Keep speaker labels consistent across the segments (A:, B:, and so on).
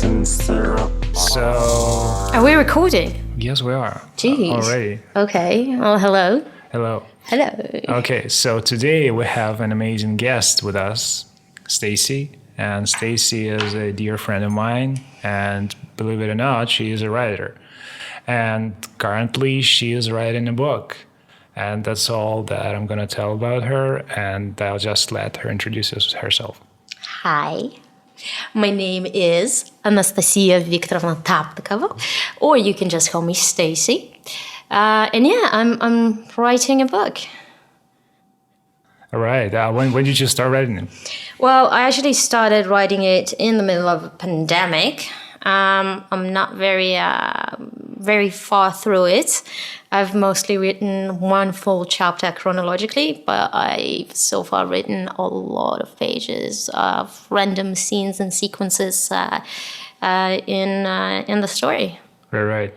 A: So,
B: Are we recording?
A: yes, we are.
B: Jeez.
A: Already.
B: Okay. Well, hello.
A: Hello.
B: Hello.
A: Okay, so today we have an amazing guest with us, Stacy. And Stacy is a dear friend of mine. And believe it or not, she is a writer. And currently she is writing a book. And that's all that I'm going to tell about her. And I'll just let her introduce herself.
B: Hi. My name is Anastasia Taptykov, or you can just call me Stacy. And yeah, I'm writing a book.
A: All right. When did you start writing it?
B: Well, I actually started writing it in the middle of a pandemic. I'm not very far through it. I've mostly written one full chapter chronologically, but I've so far written a lot of pages of random scenes and sequences in the story.
A: Right.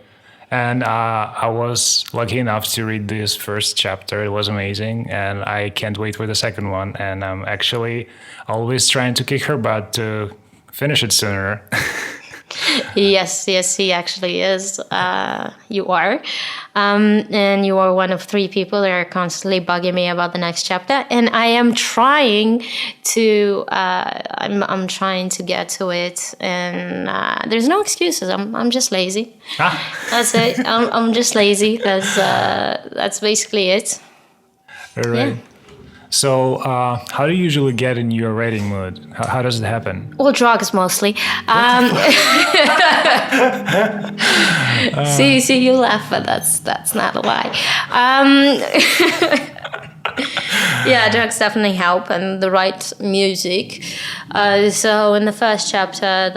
A: And I was lucky enough to read this first chapter. It was amazing, and I can't wait for the second one. And I'm actually always trying to kick her butt to finish it sooner.
B: Yes, he actually is. You are. And you are one of 3 people that are constantly bugging me about the next chapter. And I am trying to, I'm trying to get to it. And there's no excuses. I'm just lazy. That's it. I'm just lazy. That's basically it.
A: All right.
B: Yeah.
A: So, how do you usually get in your writing mood? How does it happen?
B: Well, drugs mostly. See, you laugh, but that's not a lie. Yeah, drugs definitely help, and the right music. So in the first chapter,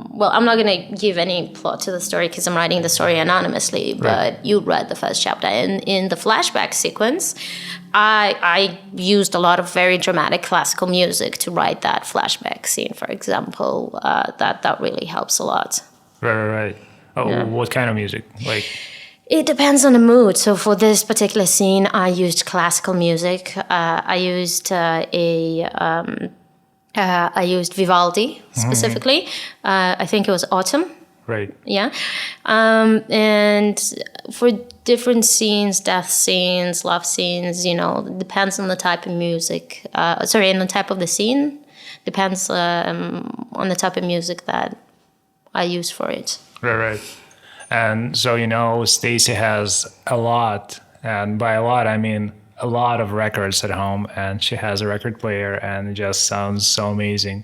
B: well, I'm not going to give any plot to the story because I'm writing the story anonymously, but you read the first chapter. And in the flashback sequence, I used a lot of very dramatic classical music to write that flashback scene, for example. That really helps a lot.
A: Right. Oh, yeah. What kind of music?
B: It depends on the mood. So for this particular scene, I used classical music. I used Vivaldi specifically. I think it was Autumn.
A: Right.
B: Yeah. And for different scenes, death scenes, love scenes, it depends on the type of music. On the type of the scene. Depends on the type of music that I use for it.
A: Right. And so, Stacy has a lot, and by a lot, I mean a lot of records at home, and she has a record player, and it just sounds so amazing.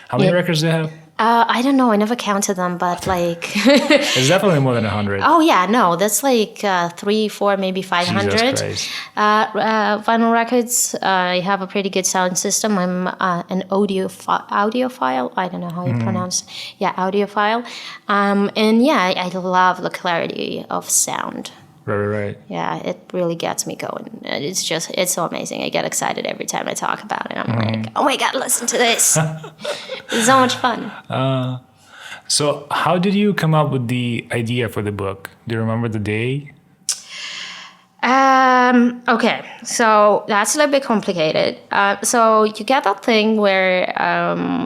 A: How many records do you have?
B: I don't know. I never counted them, but
A: It's definitely more than 100.
B: Oh yeah, no, that's 3, 4, maybe 500.
A: Jesus Christ.
B: Vinyl records. I have a pretty good sound system. I'm an audiophile. I don't know how you pronounce. Yeah, audiophile. And yeah, I love the clarity of sound.
A: Right.
B: Yeah, it really gets me going. It's so amazing. I get excited every time I talk about it. I'm like, oh my God, listen to this. It's so much fun.
A: So how did you come up with the idea for the book? Do you remember the day?
B: Okay, so that's a little bit complicated. So you get that thing where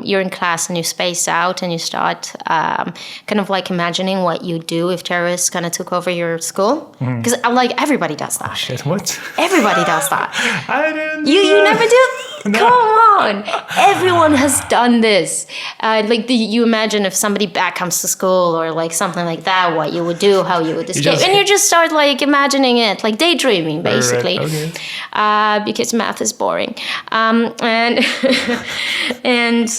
B: you're in class and you space out and you start kind of imagining what you'd do if terrorists kind of took over your school. Because everybody does that.
A: Oh, shit, what?
B: Everybody does that.
A: I didn't.
B: You never do?
A: No.
B: Come on. Everyone has done this. You imagine if somebody back comes to school or something like that, what you would do, how you would escape. And you just start imagining it, daydreaming basically.
A: Right. Okay.
B: Because math is boring. And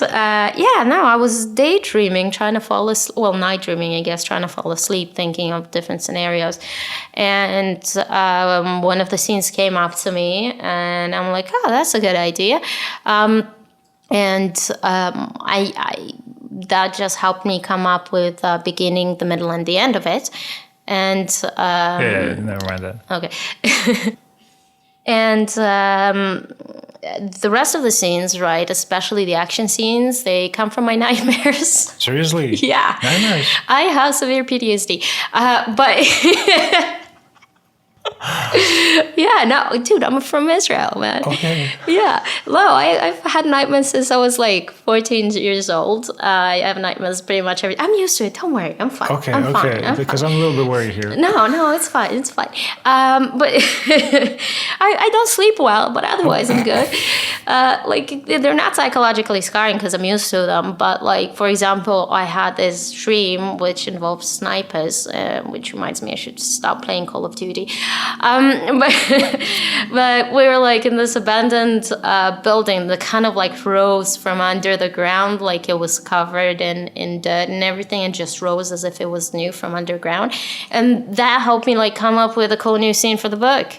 B: I was daydreaming, trying to fall asleep. Well, night dreaming, I guess, trying to fall asleep, thinking of different scenarios. And one of the scenes came up to me, and I'm like, oh, that's a good idea. I that just helped me come up with the beginning, the middle, and the end of it. And
A: never mind that.
B: Okay. And the rest of the scenes, right, especially the action scenes, they come from my nightmares.
A: Seriously?
B: Yeah.
A: Nightmares?
B: I have severe PTSD. But Yeah, no, dude, I'm from Israel, man.
A: Okay.
B: Yeah, no, I've had nightmares since I was like 14 years old. I have nightmares pretty much every. I'm used to it. Don't worry, I'm fine.
A: Okay,
B: I'm fine.
A: okay.
B: I'm
A: Because
B: fine.
A: I'm a little bit worried here.
B: No, it's fine. It's fine. But I don't sleep well, but otherwise I'm good. Like they're not psychologically scarring because I'm used to them. But like for example, I had this dream which involves snipers, which reminds me I should stop playing Call of Duty. But we were like in this abandoned building that kind of like rose from under the ground, like it was covered in dirt and everything, and just rose as if it was new from underground. And that helped me like come up with a cool new scene for the book.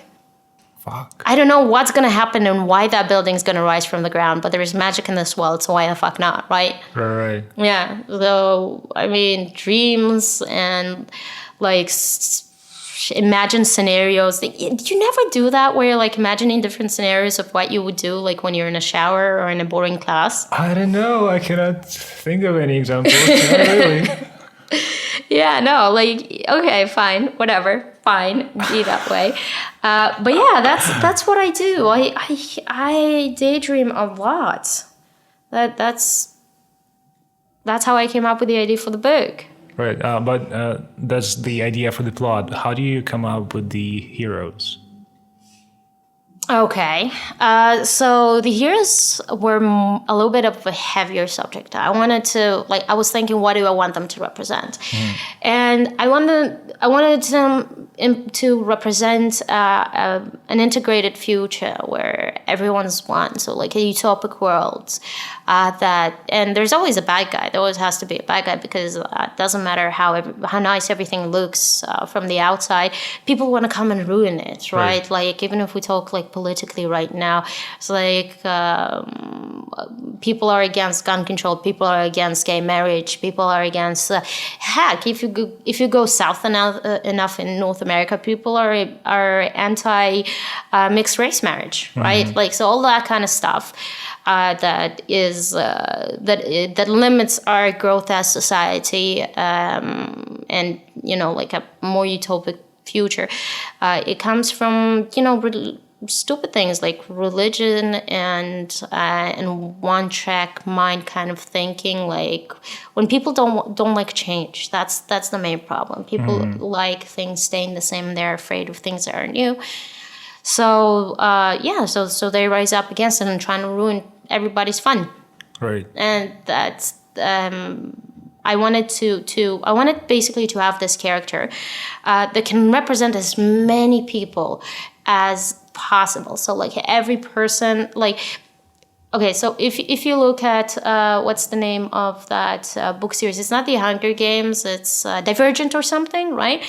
A: Fuck.
B: I don't know what's gonna happen and why that building's gonna rise from the ground, but there is magic in this world, so why the fuck not, right?
A: Right.
B: Yeah. So I mean, dreams and like imagine scenarios. You never do that where you're like imagining different scenarios of what you would do, like when you're in a shower or in a boring class.
A: I don't know. I cannot think of any examples. Not really.
B: Yeah, no, like okay, fine, whatever, fine, be that way. But yeah, that's what I do. I daydream a lot. That's how I came up with the idea for the book.
A: Right. But that's the idea for the plot. How do you come up with the heroes?
B: Okay, so the heroes were a little bit of a heavier subject. I wanted to, like, I was thinking, what do I want them to represent? And I wanted them to represent an integrated future where everyone's one. So like a utopic world and there's always a bad guy. There always has to be a bad guy because it doesn't matter how nice everything looks from the outside. People want to come and ruin it, right? Like even if we talk like politically right now, it's like people are against gun control, people are against gay marriage, people are against heck. If you go south enough in North America, people are anti mixed race marriage, right? Like so all that kind of stuff. That limits our growth as society, and like a more utopic future. It comes from stupid things like religion and one track mind kind of thinking. Like when people don't like change, that's the main problem. People like things staying the same. They're afraid of things that are new. So so they rise up against it and trying to ruin everybody's fun.
A: Right.
B: And that's I wanted basically to have this character that can represent as many people as possible. So like every person, like okay, so if you look at what's the name of that book series? It's not the Hunger Games. It's Divergent or something, right?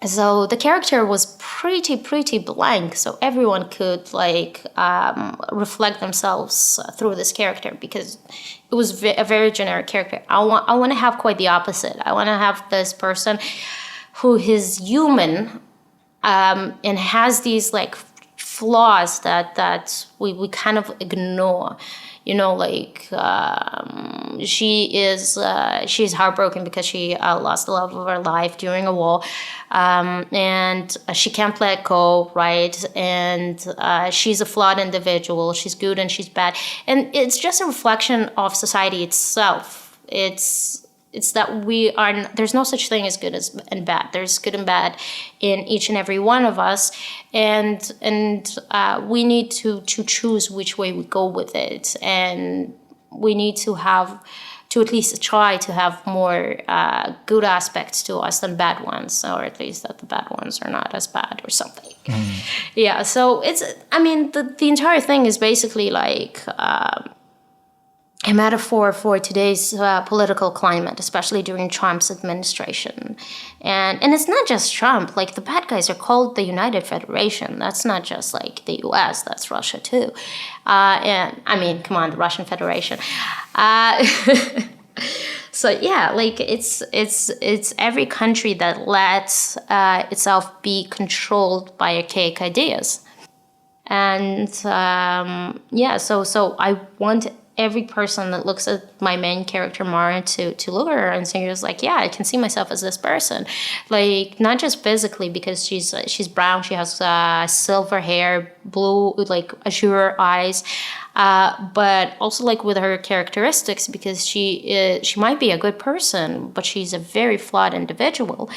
B: So the character was pretty blank, so everyone could like reflect themselves through this character because it was a very generic character. I want to have quite the opposite. I want to have this person who is human and has these like flaws that we kind of ignore. Like she's heartbroken because she lost the love of her life during a war, and she can't let go, right? And she's a flawed individual. She's good and she's bad, and it's just a reflection of society itself. It's that there's no such thing as good and bad. There's good and bad in each and every one of us, and we need to choose which way we go with it, and we need to at least try to have more good aspects to us than bad ones, or at least that the bad ones are not as bad or something. Yeah, so the entire thing is basically like a metaphor for today's political climate, especially during Trump's administration. And it's not just Trump. Like, the bad guys are called the United Federation. That's not just, like, the U.S. That's Russia, too. Come on, the Russian Federation. So, yeah, like, it's every country that lets itself be controlled by archaic ideas. And, so I want every person that looks at my main character Mara to look at her and say, like, yeah, I can see myself as this person. Like, not just physically, because she's brown, she has silver hair, blue, like azure eyes, but also like with her characteristics, because she might be a good person, but she's a very flawed individual.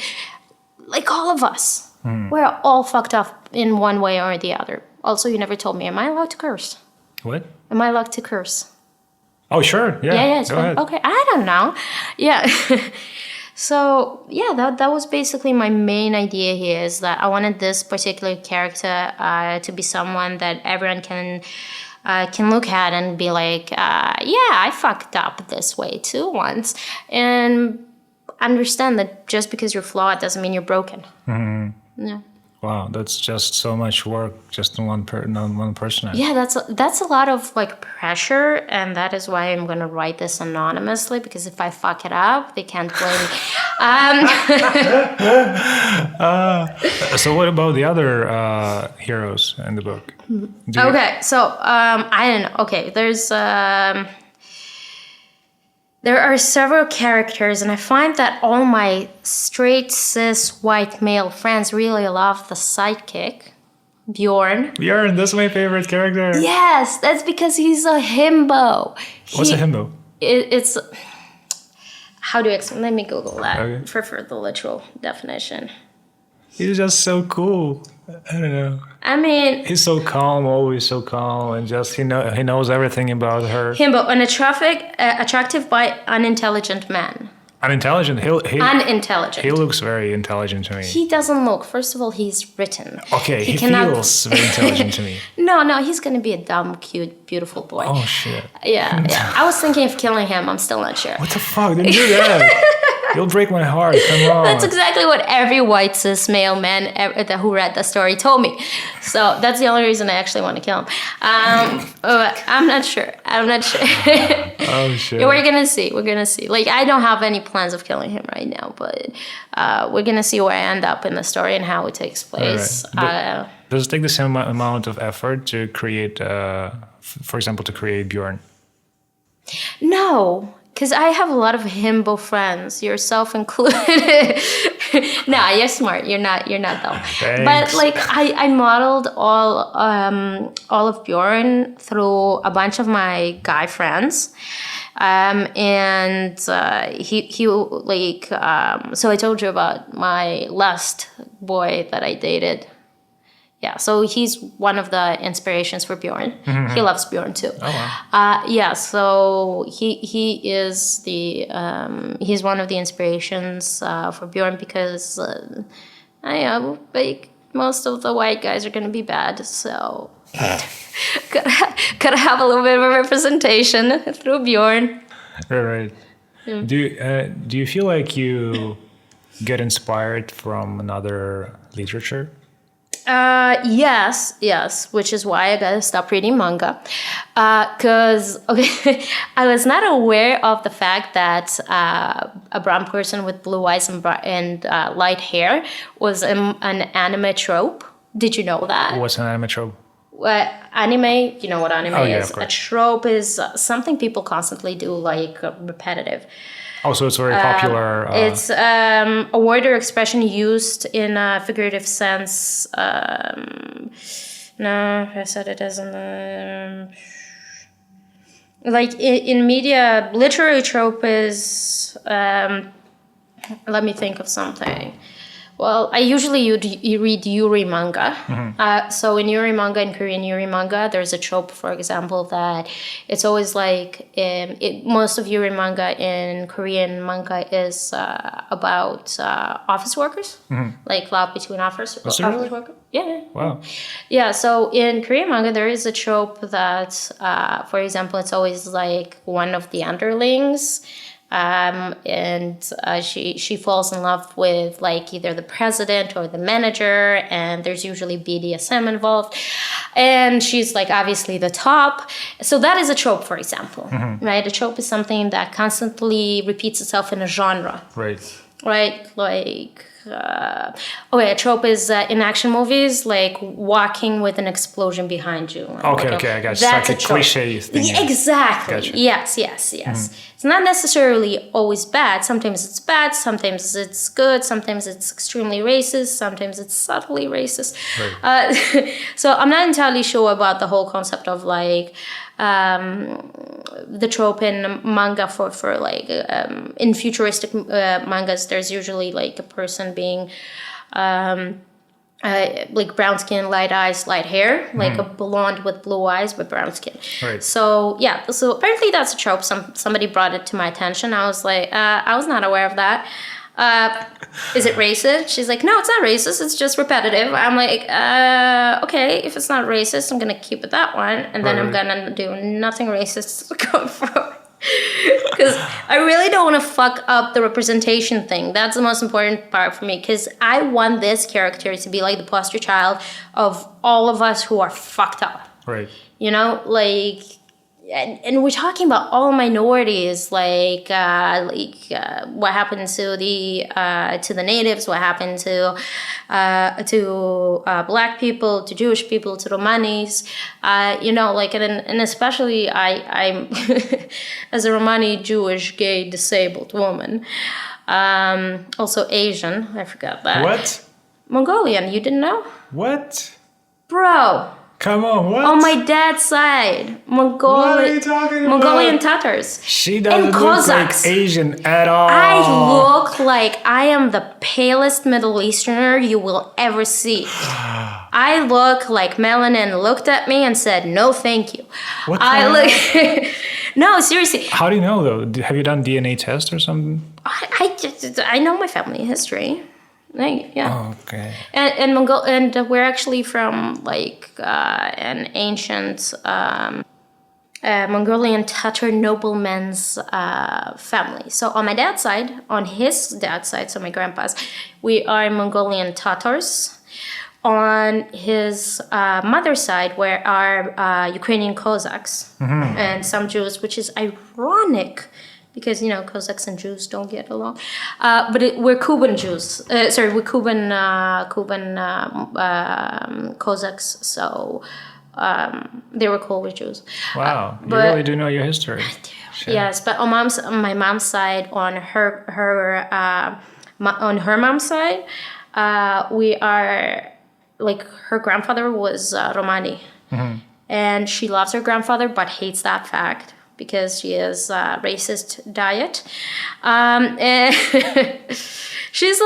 B: Like all of us. We're all fucked up in one way or the other. Also, you never told me, am I allowed to curse?
A: What?
B: Am I allowed to curse?
A: Oh, sure. Yeah.
B: Yeah,
A: Go ahead.
B: okay. I don't know. Yeah. So, yeah, that was basically my main idea here, is that I wanted this particular character to be someone that everyone can look at and be like, yeah, I fucked up this way too once. And understand that just because you're flawed doesn't mean you're broken. Yeah.
A: Wow, that's just so much work just on one person.
B: Yeah, that's a lot of like pressure, and that is why I'm gonna write this anonymously, because if I fuck it up, they can't blame me.
A: So what about the other heroes in the book?
B: Okay, so I don't know. Okay, there are several characters, and I find that all my straight, cis, white male friends really love the sidekick, Bjorn.
A: Bjorn, that's my favorite character.
B: Yes, that's because he's a himbo.
A: What's a himbo?
B: It's... How do you explain? Let me Google that
A: Okay.
B: for the literal definition.
A: He's just so cool. I don't know.
B: I mean...
A: He's so calm, always so calm, and just he knows everything about her.
B: Himbo, an attractive but unintelligent man.
A: Unintelligent.
B: Unintelligent.
A: He looks very intelligent to me.
B: He doesn't look. First of all, he's written.
A: Okay, he feels very intelligent to me.
B: No, he's going to be a dumb, cute, beautiful boy.
A: Oh, shit.
B: Yeah. I was thinking of killing him. I'm still not sure.
A: What the fuck? Don't do that. You'll break my heart. Come on.
B: That's exactly what every white cis male man who read the story told me. So that's the only reason I actually want to kill him. I'm not sure.
A: Oh, shit.
B: Yeah, we're gonna see. Like, I don't have any plans of killing him right now, but we're gonna see where I end up in the story and how it takes place.
A: Right. Does it take the same amount of effort to create, for example, to create Bjorn?
B: No. Because I have a lot of himbo friends, yourself included. Nah, you're smart. You're not dumb.
A: Thanks.
B: But like, I modeled all of Bjorn through a bunch of my guy friends, and he like so I told you about my last boy that I dated. Yeah, so he's one of the inspirations for Bjorn. Mm-hmm. He loves Bjorn too.
A: Oh, wow.
B: Yeah, so he is he's one of the inspirations for Bjorn, because I know, like, most of the white guys are gonna be bad, so gotta have a little bit of a representation through Bjorn.
A: Right. Yeah. Do you feel like you get inspired from another literature?
B: Yes, which is why I gotta stop reading manga. Cause, okay, I was not aware of the fact that a brown person with blue eyes and light hair was an anime trope. Did you know that?
A: What's an anime trope?
B: Anime, you know what anime
A: is?
B: Of course. A trope is something people constantly do, like repetitive.
A: Oh, so it's very popular.
B: It's a word or expression used in a figurative sense. No, I said it isn't. Like in media, literary trope is. Let me think of something. Well, I usually read Yuri manga. Mm-hmm. So in Yuri manga, in Korean Yuri manga, there's a trope, for example, that it's always like most of Yuri manga in Korean manga is about office workers, mm-hmm. like love between office workers. Yeah.
A: Wow.
B: Yeah. So in Korean manga, there is a trope that, for example, it's always like one of the underlings. And she falls in love with like either the president or the manager, and there's usually BDSM involved, and she's like obviously the top. So that is a trope, for example, mm-hmm. right? A trope is something that constantly repeats itself in a genre.
A: Right.
B: right? Like, a trope is in action movies, like walking with an explosion behind you.
A: Okay, I got you.
B: That's
A: It's like a
B: trope.
A: cliche thing.
B: Yeah, exactly.
A: Gotcha.
B: Yes. It's not necessarily always bad. Sometimes it's bad. Sometimes it's good. Sometimes it's extremely racist. Sometimes it's subtly racist.
A: Right.
B: So I'm not entirely sure about the whole concept of like the trope in manga for like in futuristic mangas. There's usually like a person being like brown skin, light eyes, light hair, like a blonde with blue eyes but brown skin.
A: Right.
B: So yeah, so apparently that's a trope. Somebody brought it to my attention. I was like, I was not aware of that. Is it racist? She's like, no, it's not racist. It's just repetitive. I'm like, okay, if it's not racist, I'm gonna keep it that one, and then I'm gonna do nothing racist going forward. Because I really don't want to fuck up the representation thing. That's the most important part for me. Because I want this character to be like the poster child of all of us who are fucked up.
A: Right.
B: You know, like, and we're talking about all minorities, like what happened to the natives, what happened to black people, to Jewish people, to Romanis, you know, like, and especially I'm as a Romani, Jewish, gay, disabled woman, also Asian. I forgot that.
A: What?
B: Mongolian. You didn't know?
A: What?
B: Bro.
A: Come on, what?
B: On my dad's side,
A: What are you talking about?
B: Mongolian Tatars.
A: She doesn't
B: and
A: look
B: Cossacks.
A: like Asian at all.
B: I look like I am the palest Middle Easterner you will ever see. I look like melanin looked at me and said, "No, thank you."
A: What the
B: I
A: hell?
B: look. No, seriously.
A: How do you know though? Have you done DNA test or something?
B: I know my family history. Yeah.
A: Oh, okay.
B: And we're actually from like an ancient Mongolian Tatar nobleman's family. So on my dad's side, on his dad's side, so my grandpa's, we are Mongolian Tatars. On his mother's side, we are Ukrainian Cossacks and some Jews, which is ironic. Because, you know, Cossacks and Jews don't get along. But we're Cuban Jews. We're Cuban Cossacks. So they were cool with Jews.
A: Wow. You
B: but-
A: really do know your history.
B: I do. Yes, but on my mom's side, on her mom's side, we are, like, her grandfather was Romani. And she loves her grandfather, but hates that fact. Because she is a racist diet. And she's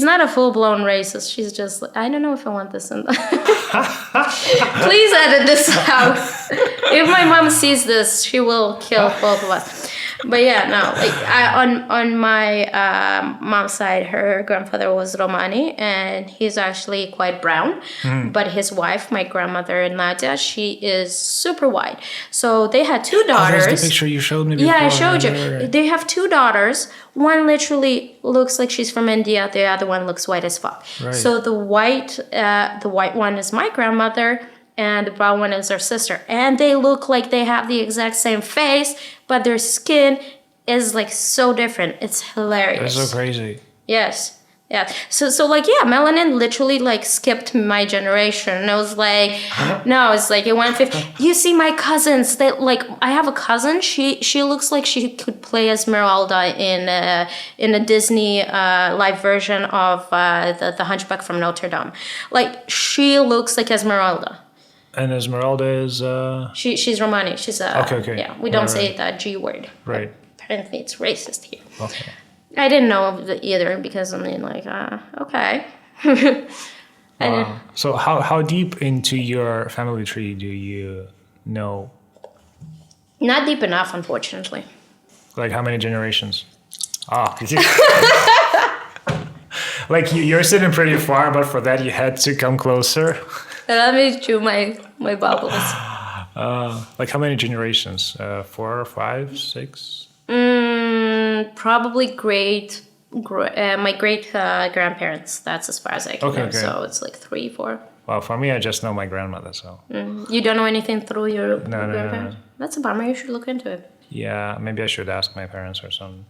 B: not a full-blown racist. She's just like, I don't know if I want this in. Please edit this out. If my mom sees this, she will kill both of us. But yeah, no, like on my mom's side, her grandfather was Romani, and he's actually quite brown. But his wife, my grandmother Nadia, she is super white. So they had two daughters.
A: Oh, that's the picture you showed me before.
B: Yeah, I showed you.
A: Right.
B: They have two daughters. One literally looks like she's from India. The other one looks white as fuck.
A: Right.
B: So the white one is my grandmother, and the brown one is her sister. And they look like they have the exact same face, but their skin is like so different. It's hilarious.
A: That's so crazy.
B: Yes. Yeah. So like, yeah, melanin literally like skipped my generation. And it was like, no, it's like it went 50. You see my cousins, they like, I have a cousin. She looks like she could play Esmeralda in a Disney live version of the Hunchback from Notre Dame. Like, she looks like Esmeralda.
A: And Esmeralda is
B: She's Romani. She's
A: okay.
B: Yeah, we don't say that G word.
A: Right.
B: Apparently it's racist here.
A: Okay.
B: I didn't know either because I mean, like, okay.
A: Wow. So how deep into your family tree do you know?
B: Not deep enough, unfortunately.
A: Like how many generations? Like you're sitting pretty far, but for that you had to come closer.
B: Let me chew my bubbles.
A: Like how many generations? 4, 5, 6?
B: Probably my great grandparents. That's as far as I can know.
A: Okay.
B: So it's like 3, 4.
A: Well, for me, I just know my grandmother, so.
B: You don't know anything through your grandparents?
A: No.
B: That's a bummer. You should look into it.
A: Yeah, maybe I should ask my parents or something.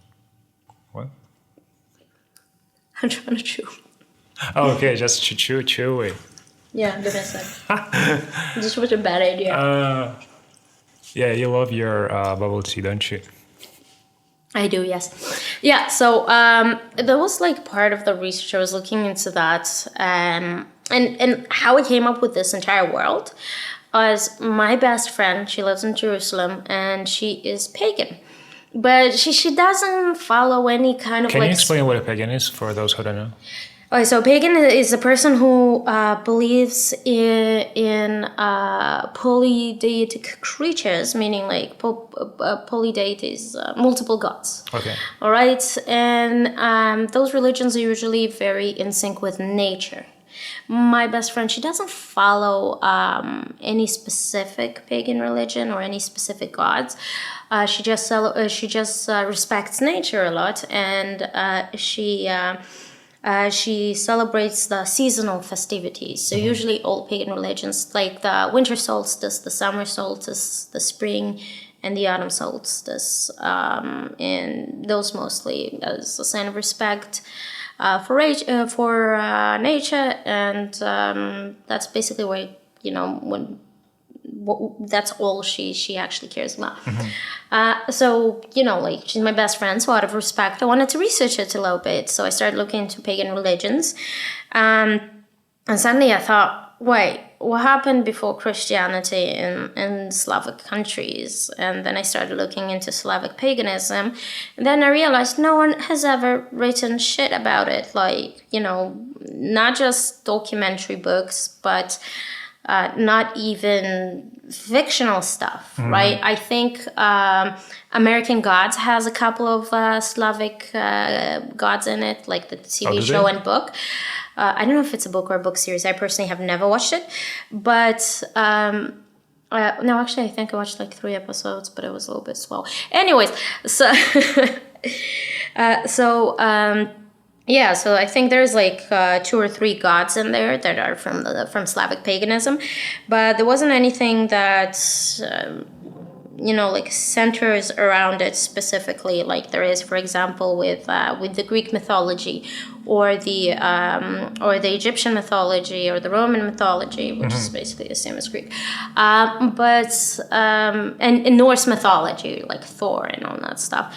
A: What?
B: I'm trying to chew.
A: Oh, okay, just chew it.
B: Yeah, the best side. This was a bad idea.
A: Yeah, you love your bubble tea, don't you?
B: I do, yes. Yeah, so that was like part of the research. I was looking into that, and how I came up with this entire world was my best friend. She lives in Jerusalem, and she is pagan, but she doesn't follow any kind of
A: Can
B: like.
A: you explain what a pagan is for those who don't know?
B: Okay, so pagan is a person who believes in polytheistic creatures, meaning like polydeities, multiple gods.
A: Okay.
B: All right, and those religions are usually very in sync with nature. My best friend, she doesn't follow any specific pagan religion or any specific gods. She just respects nature a lot, and she celebrates the seasonal festivities. So usually all pagan religions, like the winter solstice, the summer solstice, the spring, and the autumn solstice, and those mostly as a sign of respect for nature, and that's basically why that's all she actually cares about. So, like, she's my best friend, so out of respect, I wanted to research it a little bit. So I started looking into pagan religions. And suddenly I thought, wait, what happened before Christianity in Slavic countries? And then I started looking into Slavic paganism. And then I realized no one has ever written shit about it. Like, not just documentary books, but not even fictional stuff, right? I think American Gods has a couple of Slavic gods in it, like the TV show and book. I don't know if it's a book or a book series. I personally have never watched it, but no, actually, I think I watched like 3 episodes, but it was a little bit slow. Anyways, so yeah, so I think there's like 2 or 3 gods in there that are from Slavic paganism, but there wasn't anything that like centers around it specifically, like there is, for example, with the Greek mythology, or the Egyptian mythology, or the Roman mythology, which is basically the same as Greek, but and Norse mythology, like Thor and all that stuff.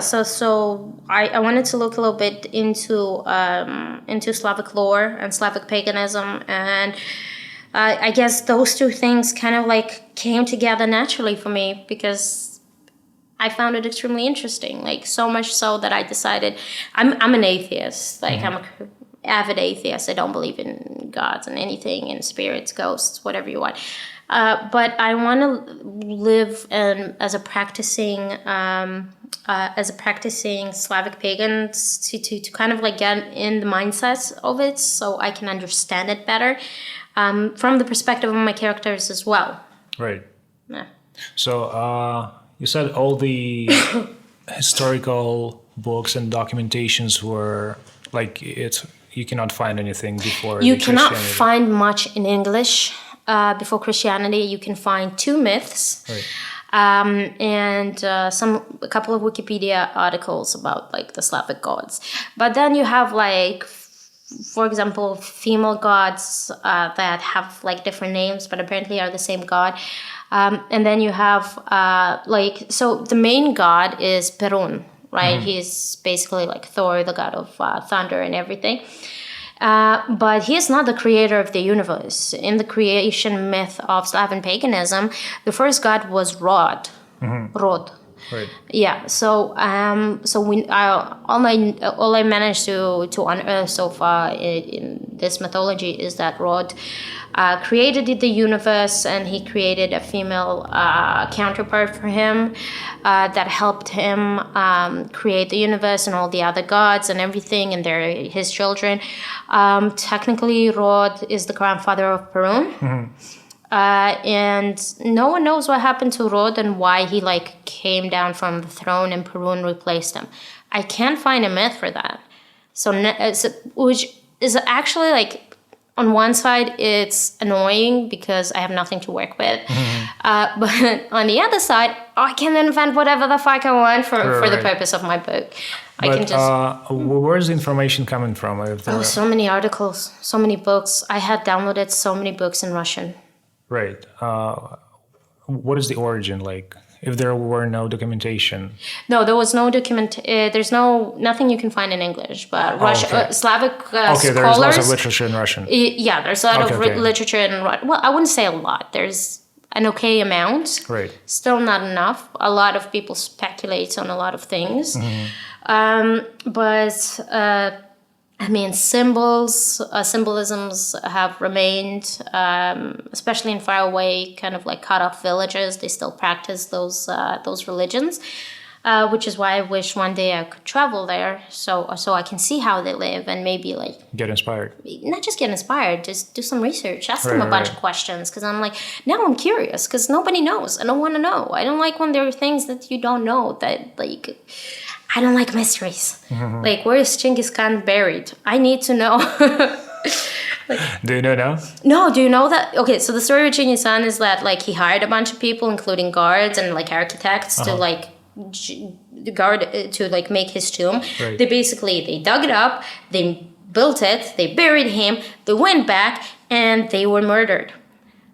B: So I wanted to look a little bit into Slavic lore and Slavic paganism, and I guess those 2 things kind of like came together naturally for me because I found it extremely interesting. Like, so much so that I decided I'm an atheist. Like, I'm an avid atheist. I don't believe in gods and anything, in spirits, ghosts, whatever you want. But I want to live as a practicing Slavic pagan to kind of like get in the mindset of it, so I can understand it better. From the perspective of my characters as well.
A: Right.
B: Yeah.
A: So you said all the historical books and documentations were like you cannot find anything before.
B: You cannot find much in English before Christianity. You can find 2 myths.
A: Right.
B: And a couple of Wikipedia articles about like the Slavic gods. But then you have like, for example, female gods that have like different names, but apparently are the same god. And then you have so the main god is Perun, right? He's basically like Thor, the god of thunder and everything. But he is not the creator of the universe. In the creation myth of Slavic paganism, the first god was Rod. Rod.
A: Right.
B: Yeah. So all I managed to unearth so far in this mythology is that Rod created the universe, and he created a female counterpart for him that helped him create the universe and all the other gods and everything, and they're his children. Technically, Rod is the grandfather of Perun. And no one knows what happened to Rod and why he like came down from the throne and Perun replaced him. I can't find a myth for that. So which is actually like on one side, it's annoying because I have nothing to work with. But on the other side, I can invent whatever the fuck I want for the purpose of my book. I
A: But
B: can just...
A: where's the information coming from?
B: so many articles, so many books. I had downloaded so many books in Russian.
A: Right. What is the origin like? If there were no documentation?
B: No, there was no there's nothing you can find in English, but Slavic
A: Okay,
B: scholars...
A: there's lots of literature in Russian.
B: Yeah, there's a lot of literature in Russian. Well, I wouldn't say a lot. There's an okay amount.
A: Right.
B: Still not enough. A lot of people speculate on a lot of things. I mean, symbolisms have remained, especially in faraway, kind of like cut-off villages. They still practice those religions, which is why I wish one day I could travel there, so I can see how they live and maybe like
A: get inspired.
B: Not just get inspired, just do some research, ask them a bunch of questions, because I'm like, now I'm curious, because nobody knows. I don't want to know. I don't like when there are things that you don't know that like. I don't like mysteries. Like, where is Genghis Khan buried? I need to know.
A: Do you know now?
B: No, do you know that? Okay, so the story of Genghis Khan is that, like, he hired a bunch of people, including guards and, like, architects to, like, make his tomb.
A: Right.
B: They dug it up, they built it, they buried him, they went back, and they were murdered.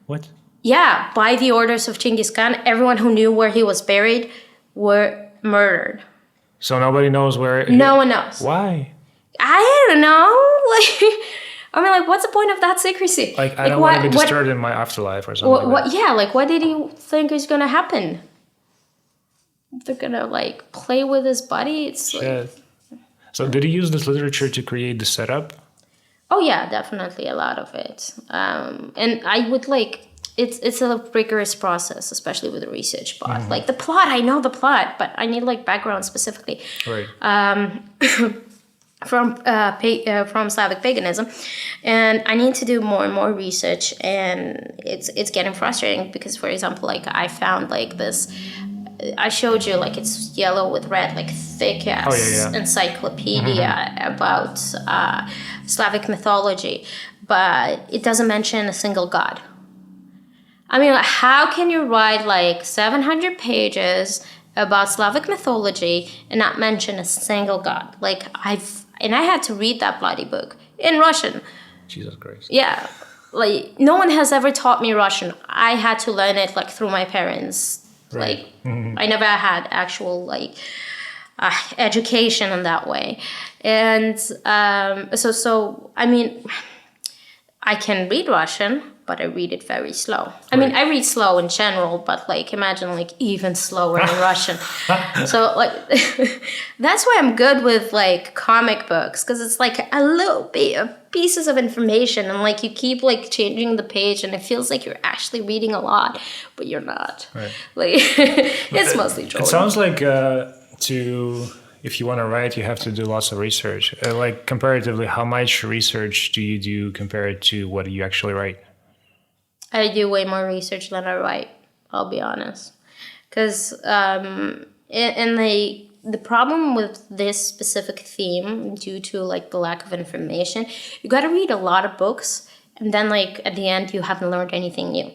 A: What?
B: Yeah, by the orders of Genghis Khan, everyone who knew where he was buried were murdered.
A: So nobody knows where...
B: No one knows.
A: Why?
B: I don't know. Like, I mean, like, what's the point of that secrecy?
A: Like, I don't want to be disturbed in my afterlife or something.
B: What did he think is going to happen? They're going to, like, play with his body? It's like...
A: So did he use this literature to create the setup?
B: Oh, yeah, definitely a lot of it. And I would, like... It's a rigorous process, especially with the research part. Like the plot, I know the plot, but I need like background specifically.
A: Right.
B: From Slavic paganism, and I need to do more and more research, and it's getting frustrating because, for example, like I found like this. I showed you like it's yellow with red, like thick ass encyclopedia about Slavic mythology, but it doesn't mention a single god. I mean, how can you write like 700 pages about Slavic mythology and not mention a single god? Like I had to read that bloody book in Russian.
A: Jesus Christ.
B: Yeah, like no one has ever taught me Russian. I had to learn it like through my parents.
A: Right.
B: Like I never had actual like education in that way, and so I mean, I can read Russian, but I read it very slow. I mean, I read slow in general, but like imagine like even slower in Russian. So like that's why I'm good with like comic books, because it's like a little bit of pieces of information, and like you keep like changing the page, and it feels like you're actually reading a lot, but you're not.
A: Right.
B: Like it's mostly trolling.
A: It sounds like if you want to write, you have to do lots of research. Like comparatively, how much research do you do compared to what you actually write?
B: I do way more research than I write, I'll be honest. Because the problem with this specific theme, due to like the lack of information, you got to read a lot of books, and then like at the end you haven't learned anything new,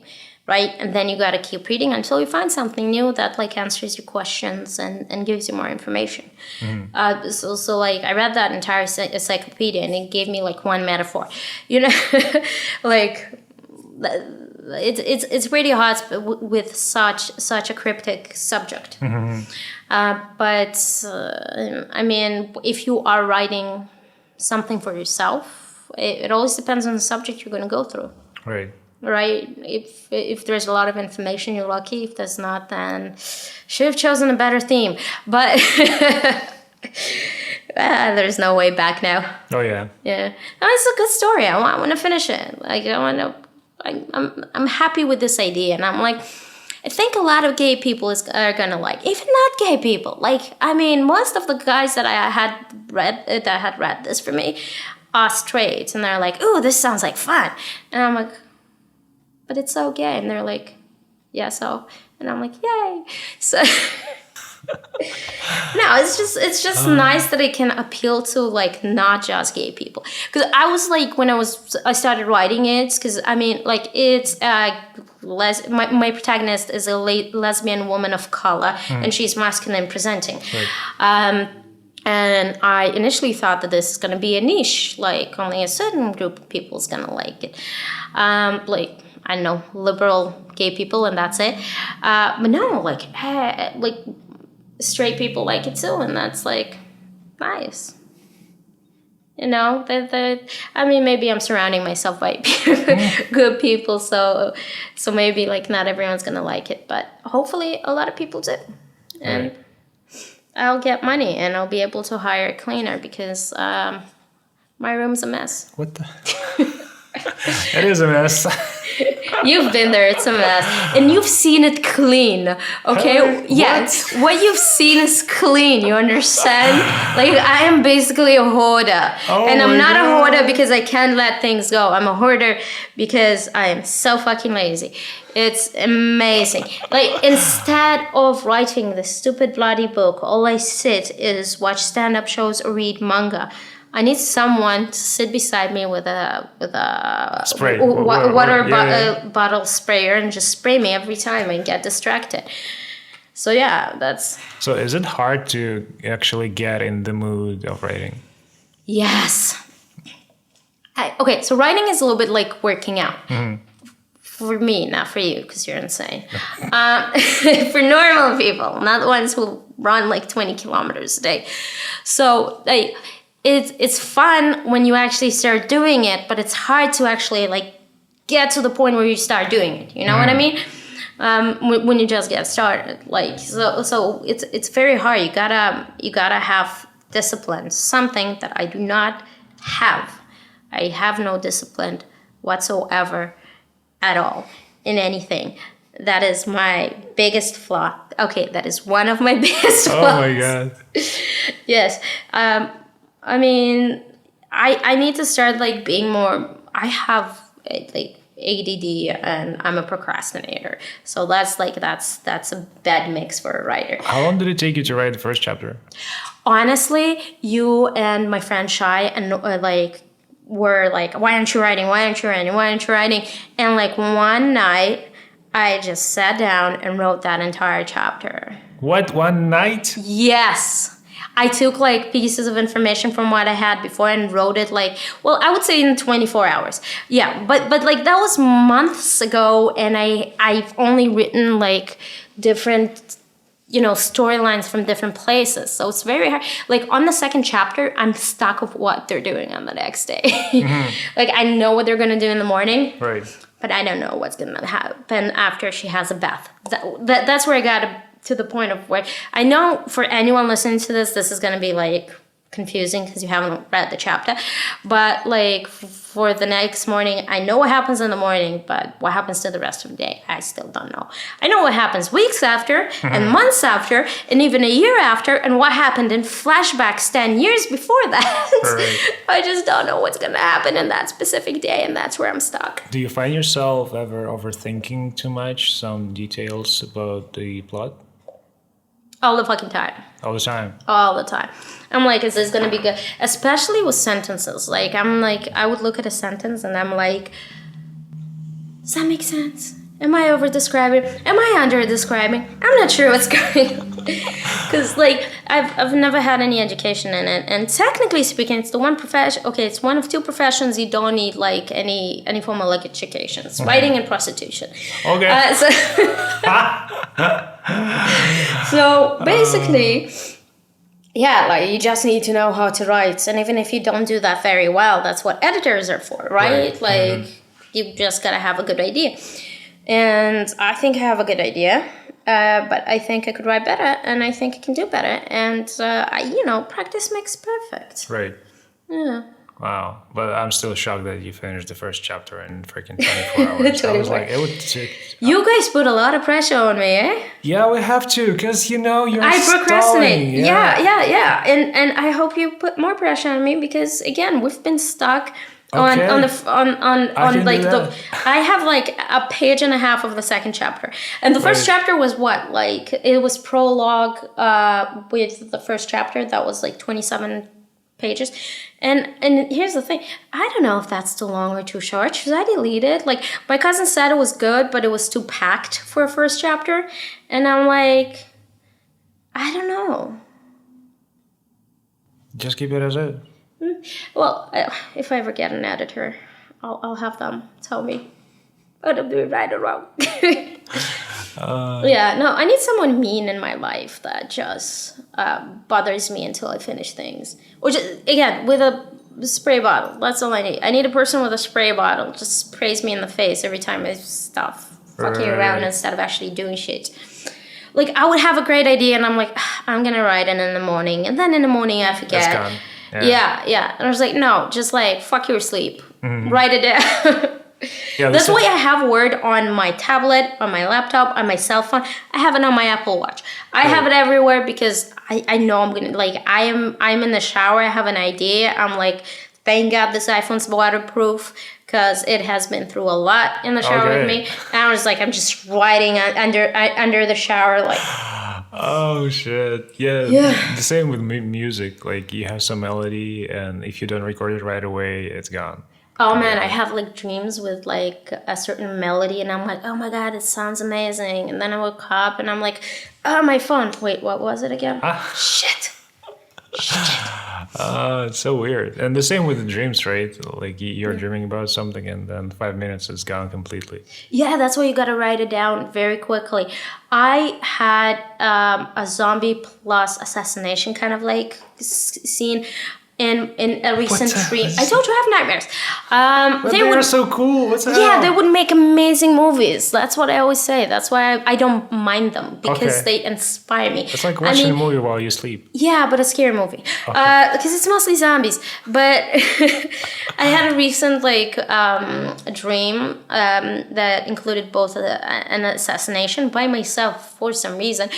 B: right? And then you got to keep reading until you find something new that like answers your questions and gives you more information. So like I read that entire encyclopedia, and it gave me like one metaphor, you know, like. It's pretty hard with such a cryptic subject. But I mean, if you are writing something for yourself, it always depends on the subject you're going to go through.
A: Right.
B: Right. If there's a lot of information, you're lucky. If there's not, then should have chosen a better theme. But there's no way back now.
A: Oh yeah.
B: Yeah. No, it's a good story. I want to finish it. Like I want to. I'm happy with this idea, and I'm like, I think a lot of gay people are gonna like, even not gay people. Like, I mean, most of the guys that had read this for me are straight, and they're like, "Ooh, this sounds like fun," and I'm like, "But it's so gay," and they're like, "Yeah, so," and I'm like, "Yay!" So No, it's just nice that it can appeal to like not just gay people. Because I was like when I started writing it, because I mean like it's my protagonist is a lesbian woman of color, and she's masculine presenting.
A: Right.
B: And I initially thought that this is going to be a niche, like only a certain group of people is going to like it. Like, I don't know, liberal gay people, and that's it. But no, like straight people like it too, and that's like nice. You know, I mean, maybe I'm surrounding myself by good people, so maybe like not everyone's going to like it, but hopefully a lot of people do. And
A: Right.
B: I'll get money and I'll be able to hire a cleaner because my room's a mess.
A: What the? It is a mess.
B: You've been there, it's a mess. And you've seen it clean, okay?
A: Huh?
B: Yes, what you've seen is clean, you understand? Like, I am basically a hoarder.
A: Oh
B: and I'm
A: my
B: not
A: God.
B: a hoarder because I can't let things go. I'm a hoarder because I am so fucking lazy. It's amazing. Like, instead of writing this stupid bloody book, all I sit is watch stand-up shows or read manga. I need someone to sit beside me with a
A: Spray.
B: water
A: Yeah.
B: bottle sprayer and just spray me every time and get distracted. So yeah, that's
A: So is it hard to actually get in the mood of writing?
B: yes. Okay, so writing is a little bit like working out. For me, not for you, because you're insane. For normal people, not the ones who run like 20 kilometers a day. So like, it's fun when you actually start doing it, but it's hard to actually like get to the point where you start doing it. You know what I mean? When you just get started, like so it's very hard. You gotta have discipline, something that I do not have. I have no discipline whatsoever at all in anything. That is my biggest flaw. Okay, that is one of my biggest flaws.
A: Oh my God.
B: Yes. I mean, I need to start like being more. I have like ADD and I'm a procrastinator. So that's a bad mix for a writer.
A: How long did it take you to write the first chapter?
B: Honestly, you and my friend Shai and were like, why aren't you writing? Why aren't you writing? Why aren't you writing? And like one night, I just sat down and wrote that entire chapter.
A: What, one night?
B: Yes. I took like pieces of information from what I had before and wrote it like, well, I would say in 24 hours. Yeah, but like that was months ago, and I've only written like different storylines from different places. So it's very hard. Like on the second chapter, I'm stuck with what they're doing on the next day. Like I know what they're gonna do in the morning.
A: Right.
B: But I don't know what's gonna happen after she has a bath. That's where I got to the point of where I know for anyone listening to this is gonna be like confusing because you haven't read the chapter. But like for the next morning, I know what happens in the morning, but what happens to the rest of the day, I still don't know. I know what happens weeks after and months after and even a year after, and what happened in flashbacks 10 years before that.
A: Right.
B: I just don't know what's gonna happen in that specific day, and that's where I'm stuck.
A: Do you find yourself ever overthinking too much some details about the plot?
B: All the fucking time.
A: All the time?
B: All the time. I'm like, is this gonna be good? Especially with sentences. Like, I'm like, I would look at a sentence and I'm like, does that make sense? Am I over describing? Am I under describing? I'm not sure what's going on. Because like I've never had any education in it, and technically speaking, it's the one profession. Okay, it's one of two professions you don't need like any formal like education. It's writing and prostitution.
A: Okay.
B: So basically, yeah, like you just need to know how to write, and even if you don't do that very well, that's what editors are for, right? Like you just gotta have a good idea. And I think I have a good idea, but I think I could write better, and I think I can do better. And, practice makes perfect.
A: Right.
B: Yeah.
A: Wow. But I'm still shocked that you finished the first chapter in freaking 24 hours. I was like, it would take...
B: You guys put a lot of pressure on me, eh?
A: Yeah, we have to, because, you're
B: I procrastinate.
A: stalling.
B: Yeah. And I hope you put more pressure on me because, again, we've been stuck.
A: Okay.
B: On
A: can
B: like
A: do
B: the
A: that.
B: I have like a page and a half of the second chapter, and the first
A: Right.
B: chapter was what, like, it was prologue with the first chapter that was like 27 pages, and here's the thing, I don't know if that's too long or too short. Should I delete it? Like, my cousin said it was good, but it was too packed for a first chapter, and I'm like, I don't know.
A: Just keep it as it.
B: Well, if I ever get an editor, I'll have them tell me what I'm doing right or wrong. Yeah, no, I need someone mean in my life that just bothers me until I finish things. Or just, again, with a spray bottle. That's all I need. I need a person with a spray bottle. Just sprays me in the face every time I stop fucking around instead of actually doing shit. Like, I would have a great idea, and I'm like, I'm gonna write it in the morning, and then in the morning I forget.
A: It's gone.
B: Yeah. And I was like, no, just like, fuck your sleep. Write it down.
A: Yeah,
B: That's why I have Word on my tablet, on my laptop, on my cell phone. I have it on my Apple Watch. I have it everywhere because I know I'm gonna, like, I'm in the shower, I have an idea. I'm like, thank God this iPhone's waterproof, because it has been through a lot in the shower with me. And I was like, I'm just writing under the shower, like.
A: Oh shit! Yeah. The same with music. Like, you have some melody, and if you don't record it right away, it's gone.
B: Oh man, I have like dreams with like a certain melody, and I'm like, oh my god, it sounds amazing. And then I woke up, and I'm like, oh, my phone. Wait, what was it again? Shit.
A: It's so weird. And the same with the dreams, right? Like, you're dreaming about something, and then 5 minutes it's gone completely.
B: Yeah, that's why you gotta write it down very quickly. I had a zombie plus assassination kind of like scene in a recent dream. I told you I have nightmares.
A: They were so cool. What's that?
B: Yeah, they would make amazing movies. That's what I always say. That's why I don't mind them, because they inspire me.
A: It's like watching a movie while you sleep.
B: Yeah, but a scary movie. Because it's mostly zombies. But I had a recent dream that included both an assassination by myself for some reason.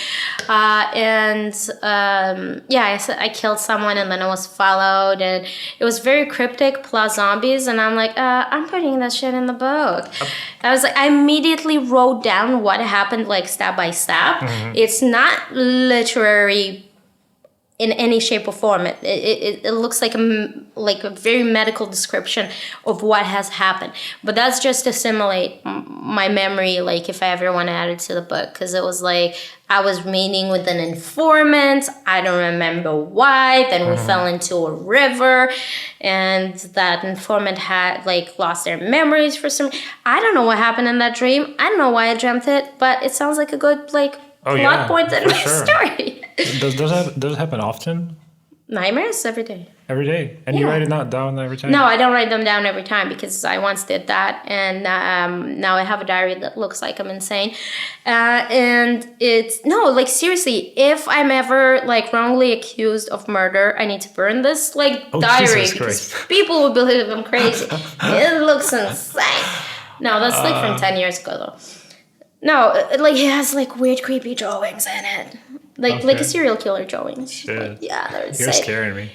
B: I killed someone, and then I was followed, and it was very cryptic plus zombies, and I'm like, I'm putting that shit in the book. I immediately wrote down what happened, like, step by step. It's not literary in any shape or form. It looks like a very medical description of what has happened, but that's just to simulate my memory, like, if I ever want to add it to the book, because it was like I was meeting with an informant. I don't remember why. Then we fell into a river, and that informant had like lost their memories for some. I don't know what happened in that dream. I don't know why I dreamt it, but it sounds like a good plot point in my story.
A: Does it happen often?
B: Nightmares every day.
A: Every day? And you write it not down every time?
B: No, I don't write them down every time, because I once did that, and now I have a diary that looks like I'm insane. And it's, no, like, seriously, if I'm ever like wrongly accused of murder, I need to burn this diary, because people will believe I'm crazy. It looks insane. No, that's like from 10 years ago though. No, like, it has like weird creepy drawings in it. Like a serial killer drawings.
A: Shit.
B: Like, yeah, they're insane.
A: You're scaring me.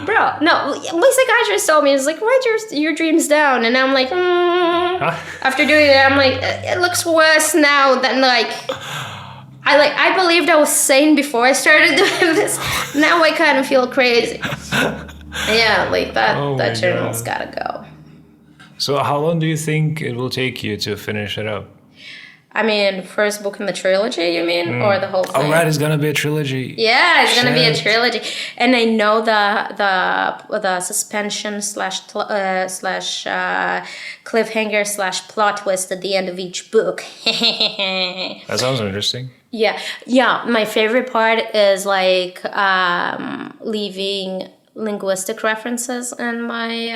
B: Bro, no, my psychiatrist told me, it's like, write your dreams down, and I'm like, after doing it, I'm like, it looks worse now than like, I believed I was sane before I started doing this. Now I kind of feel crazy. Yeah, like that journal's gotta go.
A: So how long do you think it will take you to finish it up?
B: I mean, first book in the trilogy, you mean? Or the whole thing?
A: Oh, right, it's gonna be a trilogy.
B: Yeah, it's gonna be a trilogy. And I know the suspension slash cliffhanger slash plot twist at the end of each book.
A: That sounds interesting.
B: Yeah. My favorite part is like leaving linguistic references in my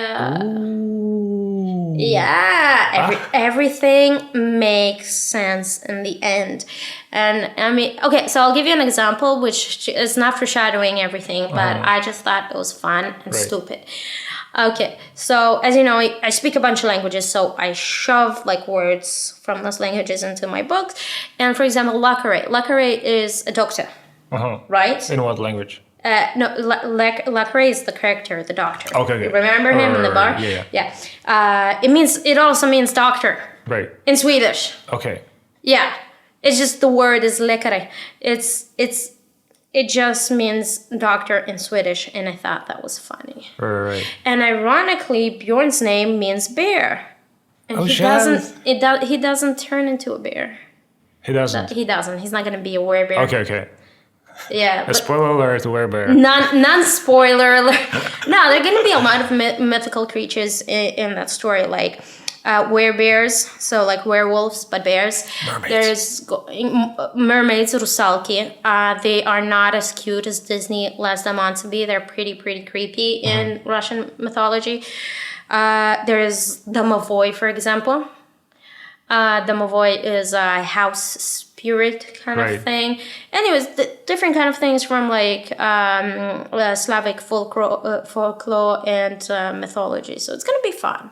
B: everything makes sense in the end. And I mean, okay, so I'll give you an example, which is not foreshadowing everything, but I just thought it was fun and stupid. Okay, so as you know, I speak a bunch of languages, so I shove like words from those languages into my books. And for example, Lacare is a doctor, right?
A: In what language?
B: No, Lacray is the character, the doctor.
A: Okay.
B: You remember him in the bar?
A: Yeah.
B: It also means doctor.
A: Right.
B: In Swedish.
A: Okay.
B: Yeah. It's just the word is läkare. It just means doctor in Swedish, and I thought that was funny.
A: Right.
B: And ironically, Bjorn's name means bear. And he doesn't turn into a bear.
A: He doesn't.
B: He doesn't. He's not gonna be a werebear.
A: Okay.
B: Yeah.
A: A spoiler alert, werebear.
B: Non-spoiler alert. No, there are gonna be a lot of mythical creatures in that story, like werebears, so like werewolves but bears.
A: Mermaids.
B: There's mermaids, rusalki. They are not as cute as Disney lets them on to be. They're pretty creepy in Russian mythology. There's Domovoi, for example. Domovoi is a house spirit kind of thing. Anyways, different kind of things from like Slavic folklore and mythology. So it's gonna be fun.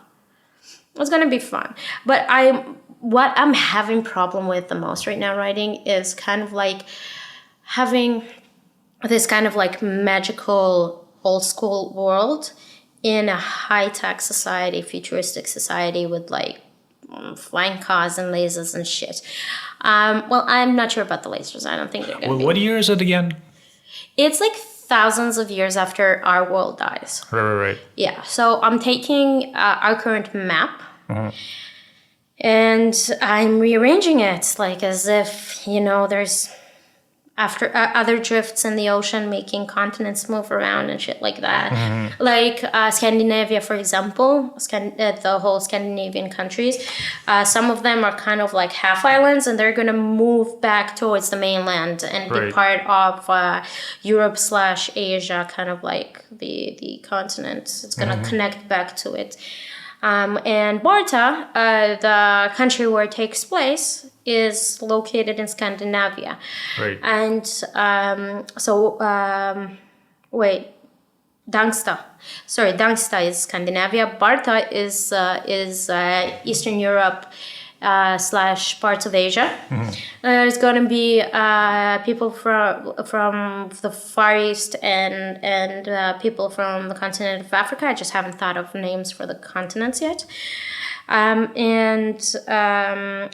B: It's gonna be fun. But what I'm having problem with the most right now writing is kind of like having this kind of like magical old school world in a high-tech society, futuristic society with like flying cars and lasers and shit. Well, I'm not sure about the lasers. I don't think they're gonna be.
A: What year is it again?
B: It's like thousands of years after our world dies.
A: Right.
B: Yeah, so I'm taking our current map and I'm rearranging it like as if, there's after other drifts in the ocean making continents move around and shit like that. Like Scandinavia, for example, the whole Scandinavian countries, some of them are kind of like half islands and they're going to move back towards the mainland and be part of Europe/Asia, kind of like the continent. It's going to connect back to it. And Barta, the country where it takes place, is located in Scandinavia.
A: Right.
B: And Dangsta. Sorry, Dangsta is Scandinavia. Barta is Eastern Europe / parts of Asia. There's going to be people from the Far East and people from the continent of Africa. I just haven't thought of names for the continents yet. And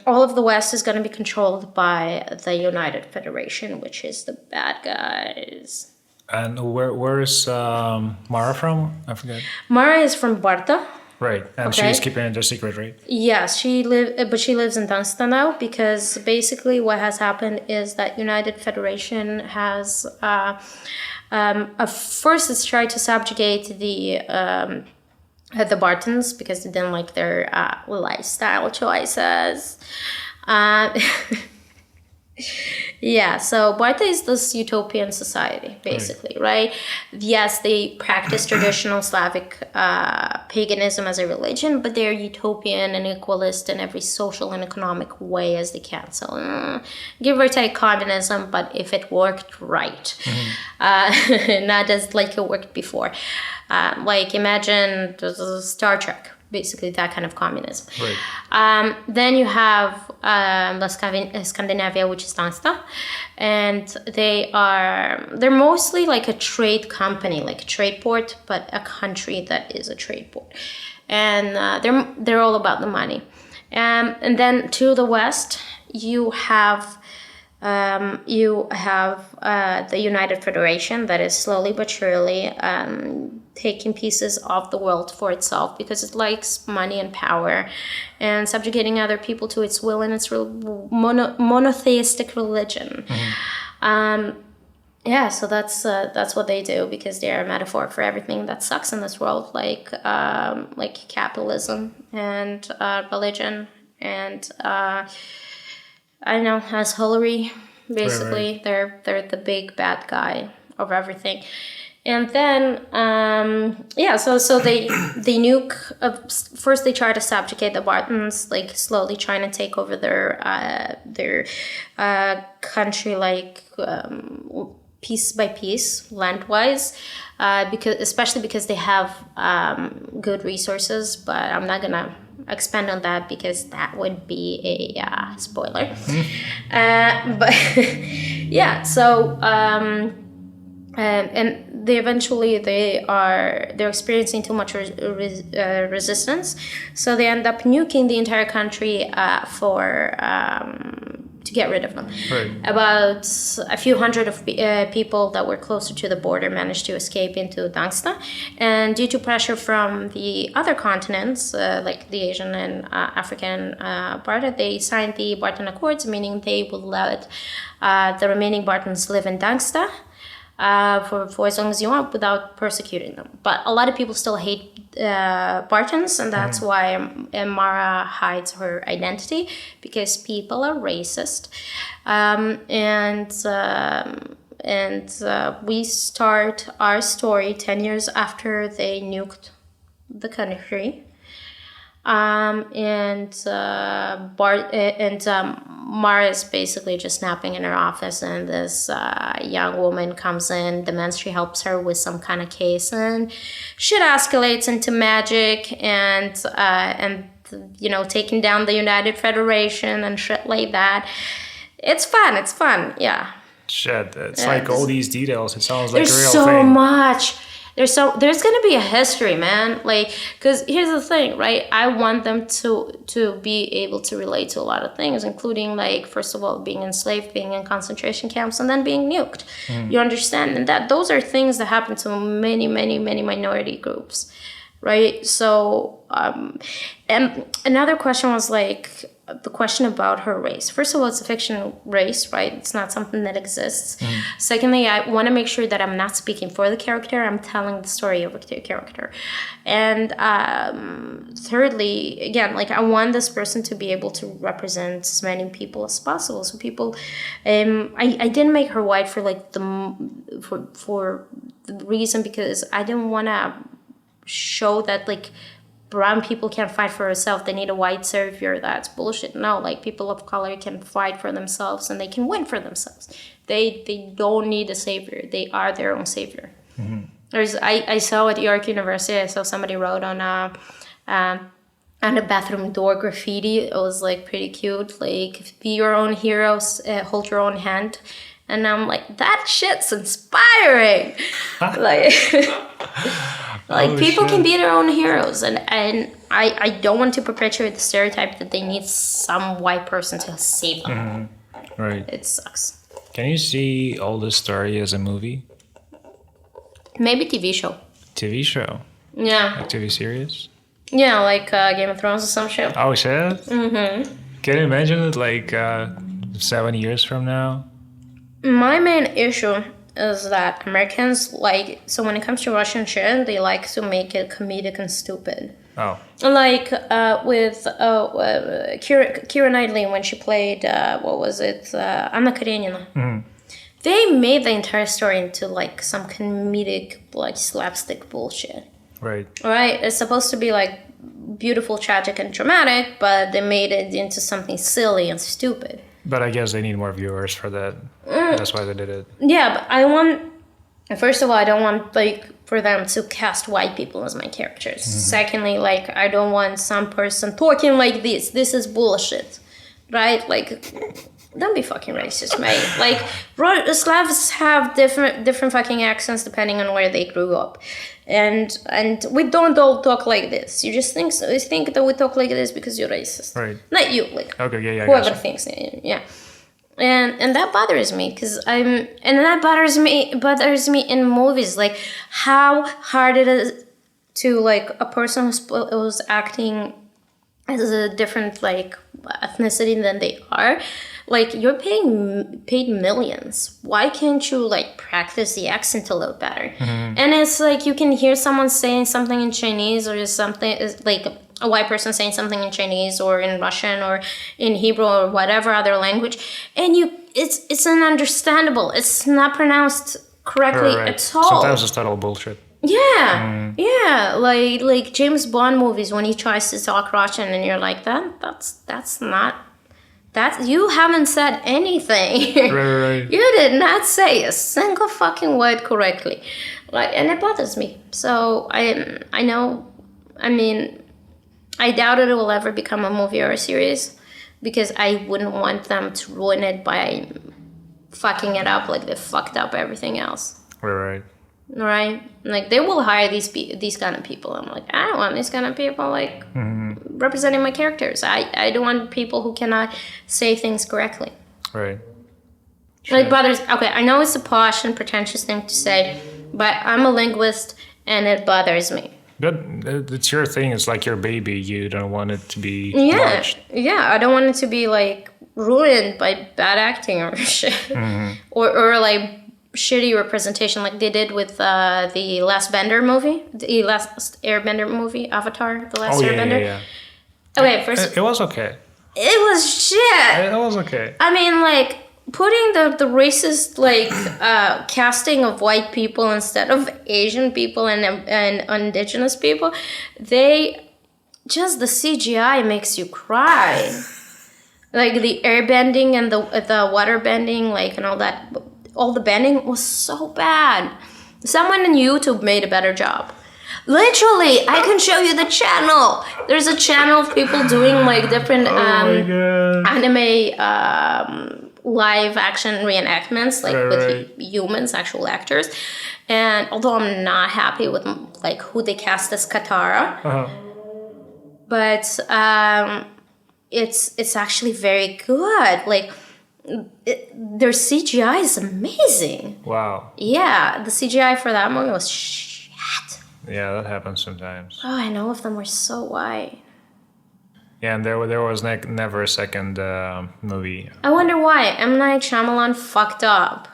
B: all of the West is going to be controlled by the United Federation, which is the bad guys.
A: And where is Mara from? I forget.
B: Mara is from Barta.
A: Right, and she's keeping it a secret, right?
B: Yes, she lives in Dansta now because basically what has happened is that United Federation has first it's tried to subjugate the Bartons because they didn't like their lifestyle choices. Yeah, so Barta is this utopian society, basically, right? Yes, they practice traditional Slavic paganism as a religion, but they're utopian and equalist in every social and economic way as they can. So, give or take communism, but if it worked right, not as like it worked before. Like imagine Star Trek. Basically that kind of communism.
A: Right.
B: Then you have Scandinavia, which is Dansta, and they're mostly like a trade company, like a trade port, but a country that is a trade port, and they're all about the money. And then to the west, you have the United Federation that is slowly but surely taking pieces of the world for itself because it likes money and power and subjugating other people to its will and its monotheistic religion. Yeah, so that's what they do because they're a metaphor for everything that sucks in this world, like capitalism and religion and I don't know, as Hillary, basically. Right. They're the big bad guy of everything. And then, so they nuke, first they try to subjugate the Bartons, like slowly trying to take over their country, like piece by piece, land-wise, especially because they have good resources, but I'm not gonna expand on that because that would be a spoiler. But yeah, so and they're experiencing too much resistance, so they end up nuking the entire country to get rid of them.
A: Right.
B: About a few hundred of people that were closer to the border managed to escape into Dangsta, and due to pressure from the other continents, like the Asian and African part, they signed the Barton Accords, meaning they will let the remaining Bartons live in Dangsta for as long as you want without persecuting them. But a lot of people still hate Bartons, and that's why Mara hides her identity, because people are racist. We start our story 10 years after they nuked the country. Mara is basically just napping in her office, and this young woman comes in. The ministry helps her with some kind of case, and shit escalates into magic and taking down the United Federation and shit like that. It's fun, yeah.
A: Shit, it's like all these details. It sounds like a real
B: There's
A: thing.
B: so much. There's gonna be a history, man. Like, because here's the thing, right? I want them to be able to relate to a lot of things, including, like, first of all, being enslaved, being in concentration camps, and then being nuked. You understand? And that those are things that happen to many, many, many minority groups, right? So, and another question was, like, the question about her race. First of all, it's a fictional race, right? It's not something that exists. Secondly, I want to make sure that I'm not speaking for the character. I'm telling the story of a character. And thirdly, again, like, I want this person to be able to represent as many people as possible. So people, I didn't make her white for, like, for the reason because I didn't want to show that, like, brown people can't fight for themselves. They need a white savior. That's bullshit. No, like, people of color can fight for themselves and they can win for themselves. They don't need a savior. They are their own savior. I saw at York University, I saw somebody wrote on a bathroom door graffiti. It was, like, pretty cute. Like, be your own heroes, hold your own hand. And I'm like, that shit's inspiring. Like, people can be their own heroes, and I don't want to perpetuate the stereotype that they need some white person to save them.
A: Right.
B: It sucks.
A: Can you see all this story as a movie?
B: Maybe TV show.
A: TV show?
B: Yeah.
A: Like TV series?
B: Yeah, like Game of Thrones or some shit.
A: Oh, shit? Can you imagine it, like, 7 years from now?
B: My main issue is that Americans, like, so when it comes to Russian shit, they like to make it comedic and stupid.
A: Oh.
B: Like with Keira Knightley when she played, Anna Karenina. They made the entire story into, like, some comedic, like, slapstick bullshit.
A: Right.
B: Right? It's supposed to be, like, beautiful, tragic, and dramatic, but they made it into something silly and stupid.
A: But I guess they need more viewers for that. That's why they did it.
B: Yeah, but first of all, I don't want, like, for them to cast white people as my characters. Secondly, like, I don't want some person talking like this. This is bullshit, right? Like, don't be fucking racist, mate. Like, Slavs have different fucking accents depending on where they grew up. And we don't all talk like this. You just think so. You think that we talk like this because you're racist.
A: Right.
B: Not you, like,
A: Okay, yeah.
B: whoever thinks, yeah. And that bothers me because that bothers me in movies, like, how hard it is to, like, a person who's acting as a different, like, ethnicity than they are. Like, you're paid millions. Why can't you, like, practice the accent a little better? And it's like you can hear someone saying something in Chinese or something, like a white person saying something in Chinese or in Russian or in Hebrew or whatever other language, and it's ununderstandable. It's not pronounced correctly at all.
A: Sometimes it's total bullshit.
B: Yeah, like James Bond movies when he tries to talk Russian and you're like, that's not. You haven't said anything.
A: Right.
B: You did not say a single fucking word correctly. Like, and it bothers me. So I know, I mean, I doubt it will ever become a movie or a series because I wouldn't want them to ruin it by fucking it up like they fucked up everything else.
A: Right.
B: right? Like they will hire these kind of people. I'm like, I don't want these kind of people like representing my characters. I don't want people who cannot say things correctly.
A: Right.
B: Like bothers. Okay, I know it's a posh and pretentious thing to say, but I'm a linguist and it bothers me.
A: But it's your thing. It's like your baby. You don't want it to be watched.
B: Yeah. I don't want it to be like ruined by bad acting or shit, or like shitty representation, like they did with the Last Airbender movie, Avatar, the Last Airbender.
A: Yeah.
B: Okay, first
A: It was okay.
B: it was shit.
A: It was okay.
B: I mean, like putting the racist like casting of white people instead of Asian people and indigenous people, the CGI makes you cry. Like the airbending and the water bending, like and all the bending was so bad. Someone on YouTube made a better job. Literally, I can show you the channel. There's a channel of people doing like different anime live action reenactments, like with humans, actual actors. And although I'm not happy with like who they cast as Katara, but it's actually very good. Like their CGI is amazing.
A: Wow.
B: Yeah, the CGI for that movie was shit.
A: Yeah, that happens sometimes.
B: Oh, I know of them were so white.
A: Yeah, and there was never a second movie.
B: I wonder why. M. Night Shyamalan fucked up.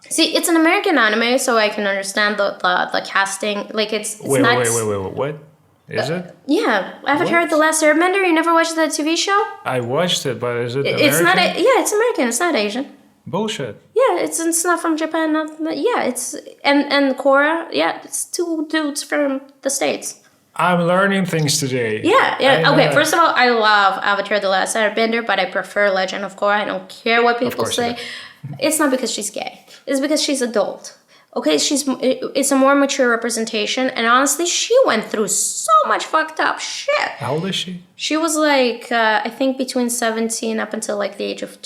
B: See, it's an American anime, so I can understand the casting. Like it's
A: wait,
B: not.
A: Wait, what? Is it?
B: Yeah, Avatar: The Last Airbender. You never watched the TV show?
A: I watched it, but is it American?
B: It's not. It's American. It's not Asian.
A: Bullshit.
B: Yeah, it's not from Japan. It's and Korra. Yeah, it's two dudes from the States.
A: I'm learning things today.
B: Yeah. Okay, first of all, I love Avatar: The Last Airbender, but I prefer Legend of Korra. I don't care what people say. It's not because she's gay. It's because she's adult. Okay, it's a more mature representation, and honestly, she went through so much fucked up shit.
A: How old is she?
B: She was like, I think between 17 up until like the age of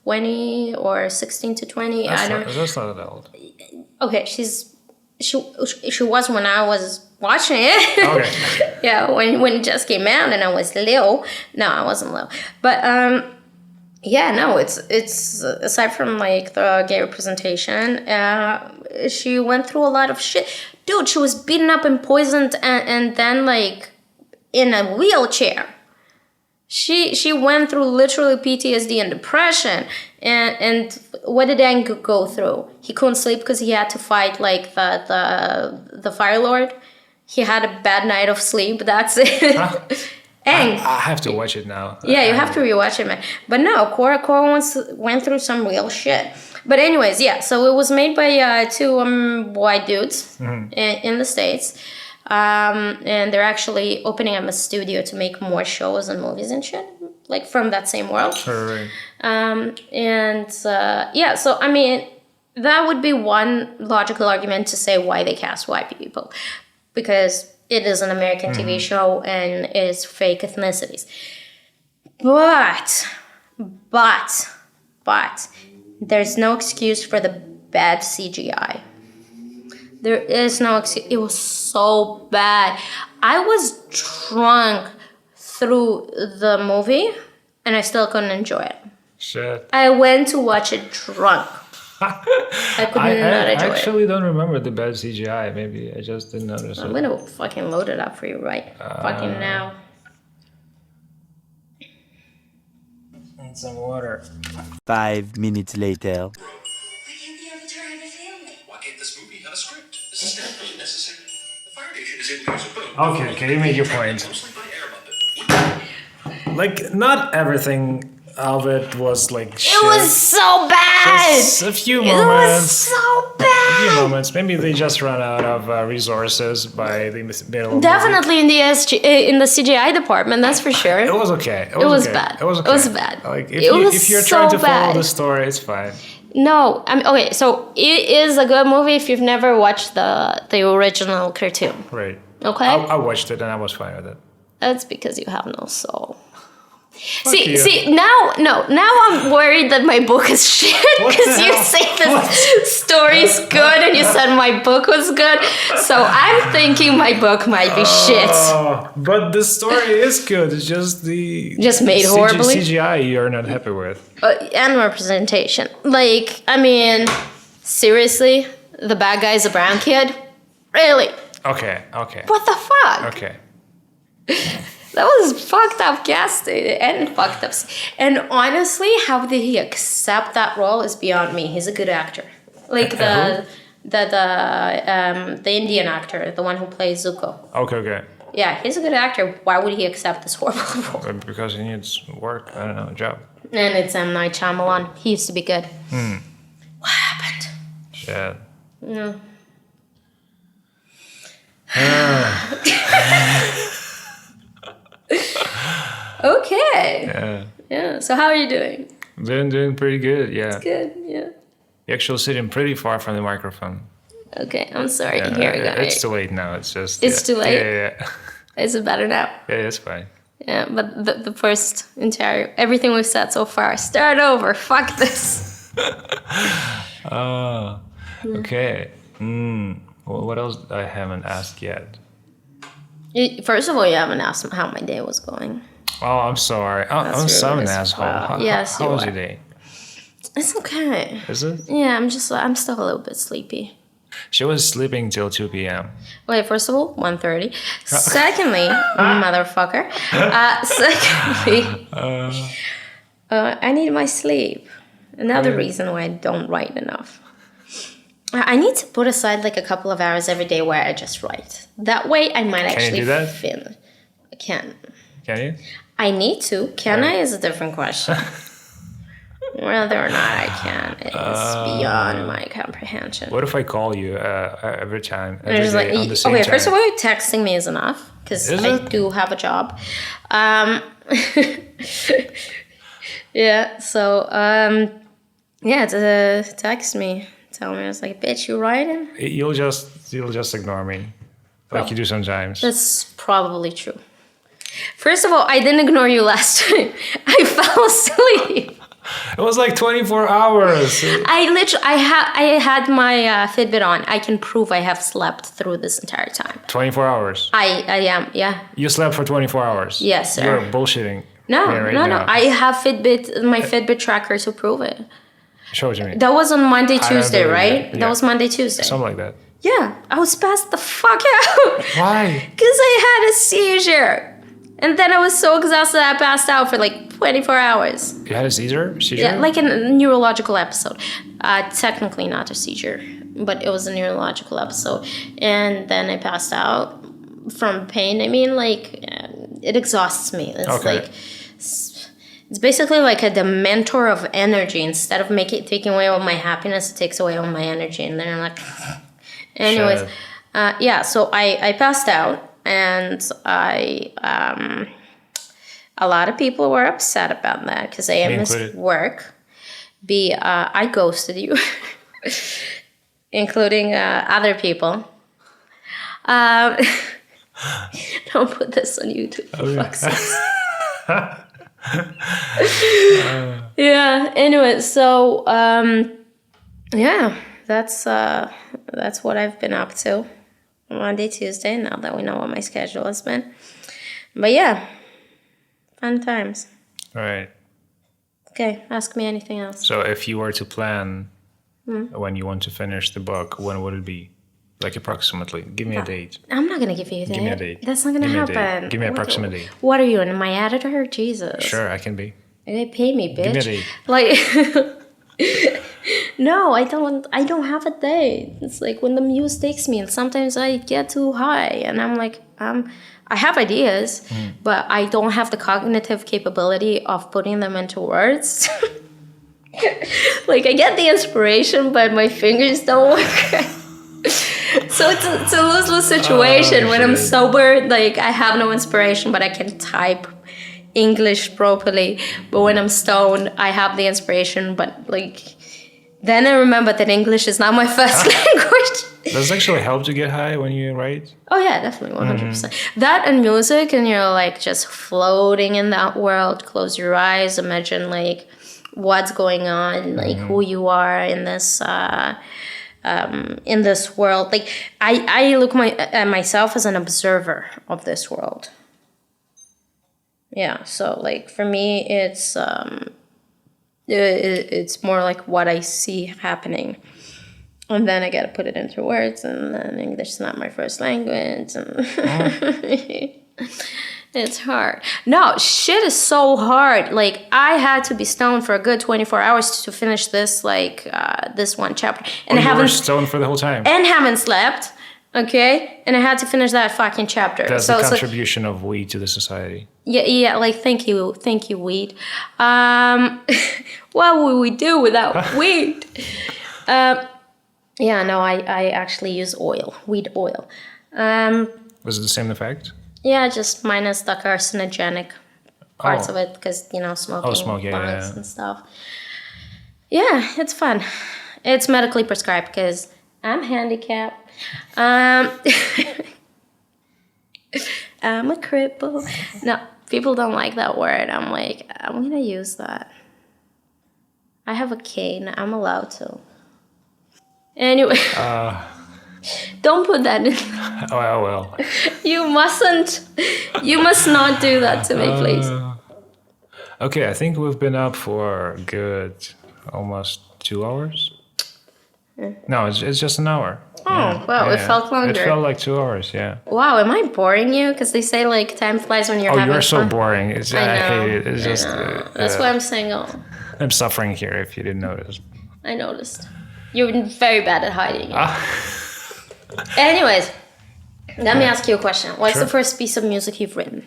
B: 20 or 16 to 20.
A: That's not that old.
B: Okay, she was when I was watching it.
A: Okay.
B: Yeah, when it just came out and I was little. No, I wasn't little. But yeah, no, it's aside from like the gay representation, she went through a lot of shit. Dude, she was beaten up and poisoned and then like in a wheelchair. She went through literally PTSD and depression. And what did Aang go through? He couldn't sleep because he had to fight like the Fire Lord. He had a bad night of sleep. That's it. Huh? Aang.
A: I have to watch it now.
B: Yeah, you have to rewatch it, man. But no, Korra went through some real shit. But anyways, yeah. So it was made by two white dudes in the States. And they're actually opening up a studio to make more shows and movies and shit, like from that same world.
A: Right.
B: Yeah, so I mean, that would be one logical argument to say why they cast white people, because it is an American TV show and it is fake ethnicities. But there's no excuse for the bad CGI. There is no excuse. It was so bad. I was drunk through the movie and I still couldn't enjoy it.
A: Shit.
B: I went to watch it drunk. I could not enjoy it.
A: I actually don't remember the bad CGI. Maybe I just didn't notice it.
B: I'm gonna fucking load it up for you fucking now.
A: Need some water.
C: 5 minutes later.
D: Why can't the Avatar have a family? Why can't this movie have a script? This is definitely necessary. The Fire Nation is in use a boat.
A: Okay, you make your point.
D: Mostly by air Muppet.
A: Like, not everything of it was like shit.
B: It was so bad.
A: Just a few moments.
B: It was so bad.
A: A few moments. Maybe they just ran out of resources by the middle.
B: Definitely in the CGI department, that's for sure.
A: It was okay.
B: It was bad.
A: It was okay.
B: It was bad.
A: Like
B: If
A: you're trying to follow the story, it's fine.
B: No, I mean, okay. So it is a good movie if you've never watched the original cartoon.
A: Right.
B: Okay.
A: I watched it and I was fine with it.
B: That's because you have no soul. See, now I'm worried that my book is shit because you say the story's good and you said my book was good. So I'm thinking my book might be shit.
A: But the story is good. It's just
B: made horribly.
A: CGI you're not happy with.
B: And representation. Like, I mean, seriously, the bad guy's a brown kid? Really?
A: Okay.
B: What the fuck?
A: Okay.
B: That was fucked up casting and fucked up. And honestly, how did he accept that role is beyond me. He's a good actor. Like the Indian actor, the one who plays Zuko.
A: Okay.
B: Yeah, he's a good actor. Why would he accept this horrible role?
A: Because he needs work. I don't know, a job.
B: And it's M. Night Shyamalan. He used to be good. What happened?
A: Shit.
B: No. Okay. Yeah. So how are you doing?
A: Doing pretty good. Yeah.
B: It's good. Yeah.
A: You're actually sitting pretty far from the microphone.
B: Okay. I'm sorry.
A: Yeah,
B: Here we go.
A: It's too late now. It's just.
B: It's too late?
A: Yeah.
B: Is it better now?
A: Yeah, it's fine.
B: Yeah, but the first entire everything we've said so far. Start over. Fuck this.
A: Okay. Well, what else I haven't asked yet?
B: First of all, you haven't asked how my day was going.
A: Oh, I'm sorry. I'm so an asshole. How was your day?
B: It's okay.
A: Is it?
B: Yeah, I'm still a little bit sleepy.
A: She was sleeping till 2 p.m.
B: Wait, first of all, 1:30. Secondly, motherfucker. Secondly, I need my sleep. Another reason why I don't write enough. I need to put aside like a couple of hours every day where I just write. That way I might actually
A: you do that?
B: finish. I can.
A: Can you?
B: I need to. Can I is a different question. Whether or not I can is beyond my comprehension.
A: What if I call you every time?
B: And just
A: day,
B: like,
A: on the same
B: okay,
A: time?
B: first of all, texting me is enough because I do have a job. Yeah, so text me. Tell me, I was like, bitch, you writing?
A: You'll just ignore me, like you do sometimes.
B: That's probably true. First of all, I didn't ignore you last time. I fell asleep.
A: It was like 24 hours.
B: I had my Fitbit on. I can prove I have slept through this entire time.
A: 24 hours.
B: I am, yeah.
A: You slept for 24 hours.
B: Yes, sir.
A: You're bullshitting.
B: No.
A: Now.
B: I have my Fitbit tracker to prove it.
A: Show it to me.
B: That was on Monday, Tuesday, right?
A: Yeah.
B: That was Monday, Tuesday.
A: Something like that.
B: Yeah, I was passed the fuck out.
A: Why?
B: Because I had a seizure. And then I was so exhausted that I passed out for like 24 hours.
A: You had a seizure?
B: Yeah, like a neurological episode. Technically not a seizure, but it was a neurological episode. And then I passed out from pain. I mean, like, it exhausts me. It's like, it's basically like a dementor of energy. Instead of taking away all my happiness, it takes away all my energy. And then I'm like, anyways, so I passed out. And a lot of people were upset about that because I missed work. I ghosted you, including other people. Don't put this on YouTube, for fuck's sake. Yeah. Anyway, so that's what I've been up to. Monday, Tuesday, now that we know what my schedule has been. But yeah, fun times.
A: All right.
B: Okay, ask me anything else.
A: So if you were to plan when you want to finish the book, when would it be? Like approximately. Give me a date.
B: I'm not going to give you a date.
A: Give me a date.
B: That's not going to happen.
A: Give me an approximate date.
B: What are you, my editor? Jesus.
A: Sure, I can be.
B: They pay me, bitch.
A: Give me a date.
B: Like... No, I don't have a date. It's like when the muse takes me, and sometimes I get too high, and I'm like, I have ideas, but I don't have the cognitive capability of putting them into words. Like I get the inspiration, but my fingers don't work. So it's a lose-lose situation. When I'm sober, like I have no inspiration, but I can type English properly. But when I'm stoned, I have the inspiration, but like then I remember that English is not my first language.
A: Does it actually help to get high when you write?
B: Oh yeah, definitely, 100%. That and music, and you're like just floating in that world. Close your eyes, imagine like what's going on, like who you are in this world. Like I look at myself as an observer of this world. Yeah, so like for me, it's more like what I see happening. And then I got to put it into words, and then English is not my first language. And it's hard. No, shit is so hard. Like, I had to be stoned for a good 24 hours to finish this, like, this one chapter. And I
A: you were
B: haven't
A: stoned for the whole time.
B: and haven't slept, okay? And I had to finish that fucking chapter.
A: That's
B: so
A: the
B: it's like,
A: contribution of weed to the society.
B: yeah, like, thank you, weed. What would we do without weed? Yeah, no, I actually use oil, weed oil.
A: Was it the same effect?
B: Yeah, just minus the carcinogenic parts of it, because, smoking blunts and stuff. Yeah, it's fun. It's medically prescribed because I'm handicapped. I'm a cripple. No, people don't like that word. I'm like, I'm going to use that. I have a cane. I'm allowed to. Anyway, don't put that in.
A: Oh, I will.
B: You must not do that to me, please.
A: Okay, I think we've been up for good almost 2 hours. No, it's just an hour.
B: Oh, wow, it felt longer.
A: It felt like 2 hours, yeah.
B: Wow, am I boring you? Because they say, like, time flies when you're having fun.
A: Oh, you're so boring. I hate it. It's just...
B: That's why I'm single.
A: I'm suffering here, if you didn't notice.
B: I noticed. You're very bad at hiding it. Anyways, let me ask you a question. What's the first piece of music you've written?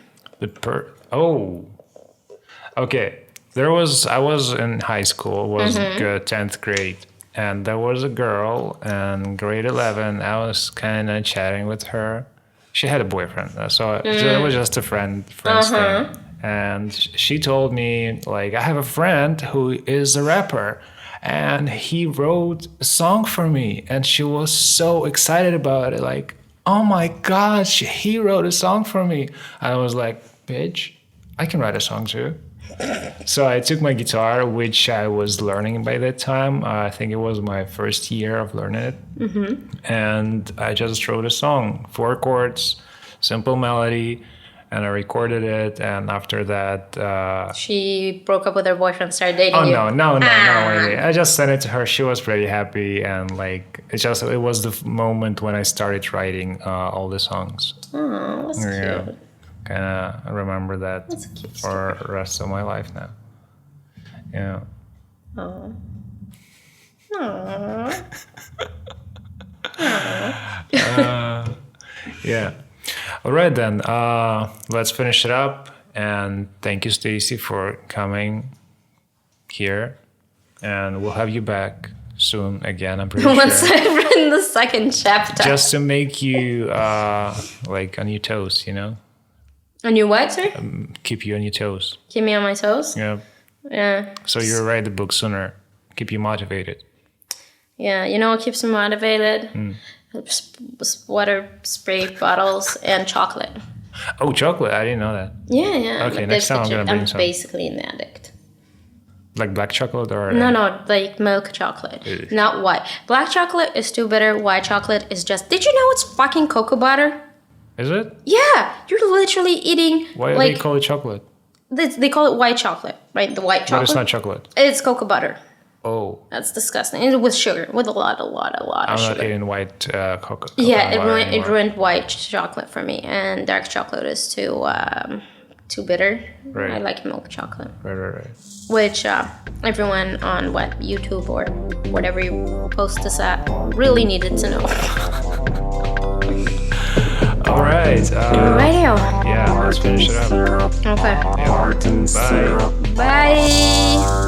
A: Okay. I was in high school, was 10th grade. And there was a girl in grade 11. I was kind of chatting with her. She had a boyfriend, so it was just a friend's thing. And she told me, like, I have a friend who is a rapper, and he wrote a song for me. And she was so excited about it, like, oh my gosh, he wrote a song for me. I was like, bitch, I can write a song too. So I took my guitar, which I was learning by that time. I think it was my first year of learning it. And I just wrote a song, 4 chords, simple melody, and I recorded it. And after that...
B: she broke up with her boyfriend, started dating you.
A: No. I just sent it to her. She was pretty happy. And like, it was the moment when I started writing all the songs.
B: Oh, that's cute.
A: Kind of remember that for the rest of my life now. Yeah.
B: Aww.
A: Yeah. All right then. Let's finish it up. And thank you, Stacy, for coming here. And we'll have you back soon again. I'm pretty
B: Once
A: sure.
B: I've written the second chapter.
A: Just to make you like on your toes,
B: On your what, sir?
A: Keep you on your toes.
B: Keep me on my toes?
A: Yeah.
B: Yeah.
A: So you write the book sooner. Keep you motivated.
B: Yeah, what keeps me motivated? Water spray bottles and chocolate.
A: Oh, chocolate. I didn't know that.
B: Yeah.
A: Okay, next time I'm going to bring some.
B: I'm basically an addict.
A: Like black chocolate or...
B: No, like milk chocolate. Not white. Black chocolate is too bitter. White chocolate is just... Did you know it's fucking cocoa butter?
A: Is it?
B: Yeah, you're literally eating...
A: Why do they call it chocolate?
B: They call it white chocolate, right? The white chocolate.
A: But it's not chocolate.
B: It's cocoa butter.
A: Oh.
B: That's disgusting. And with sugar, with a lot of
A: I'm
B: sugar.
A: not eating white cocoa.
B: Yeah, it ruined white chocolate for me. And dark chocolate is too bitter.
A: Right.
B: I like milk chocolate.
A: Right.
B: Which everyone on YouTube or whatever you post this at really needed to know.
A: All right.
B: Radio.
A: Yeah, let's finish it up.
B: Okay.
A: Yeah. Bye.
B: Bye.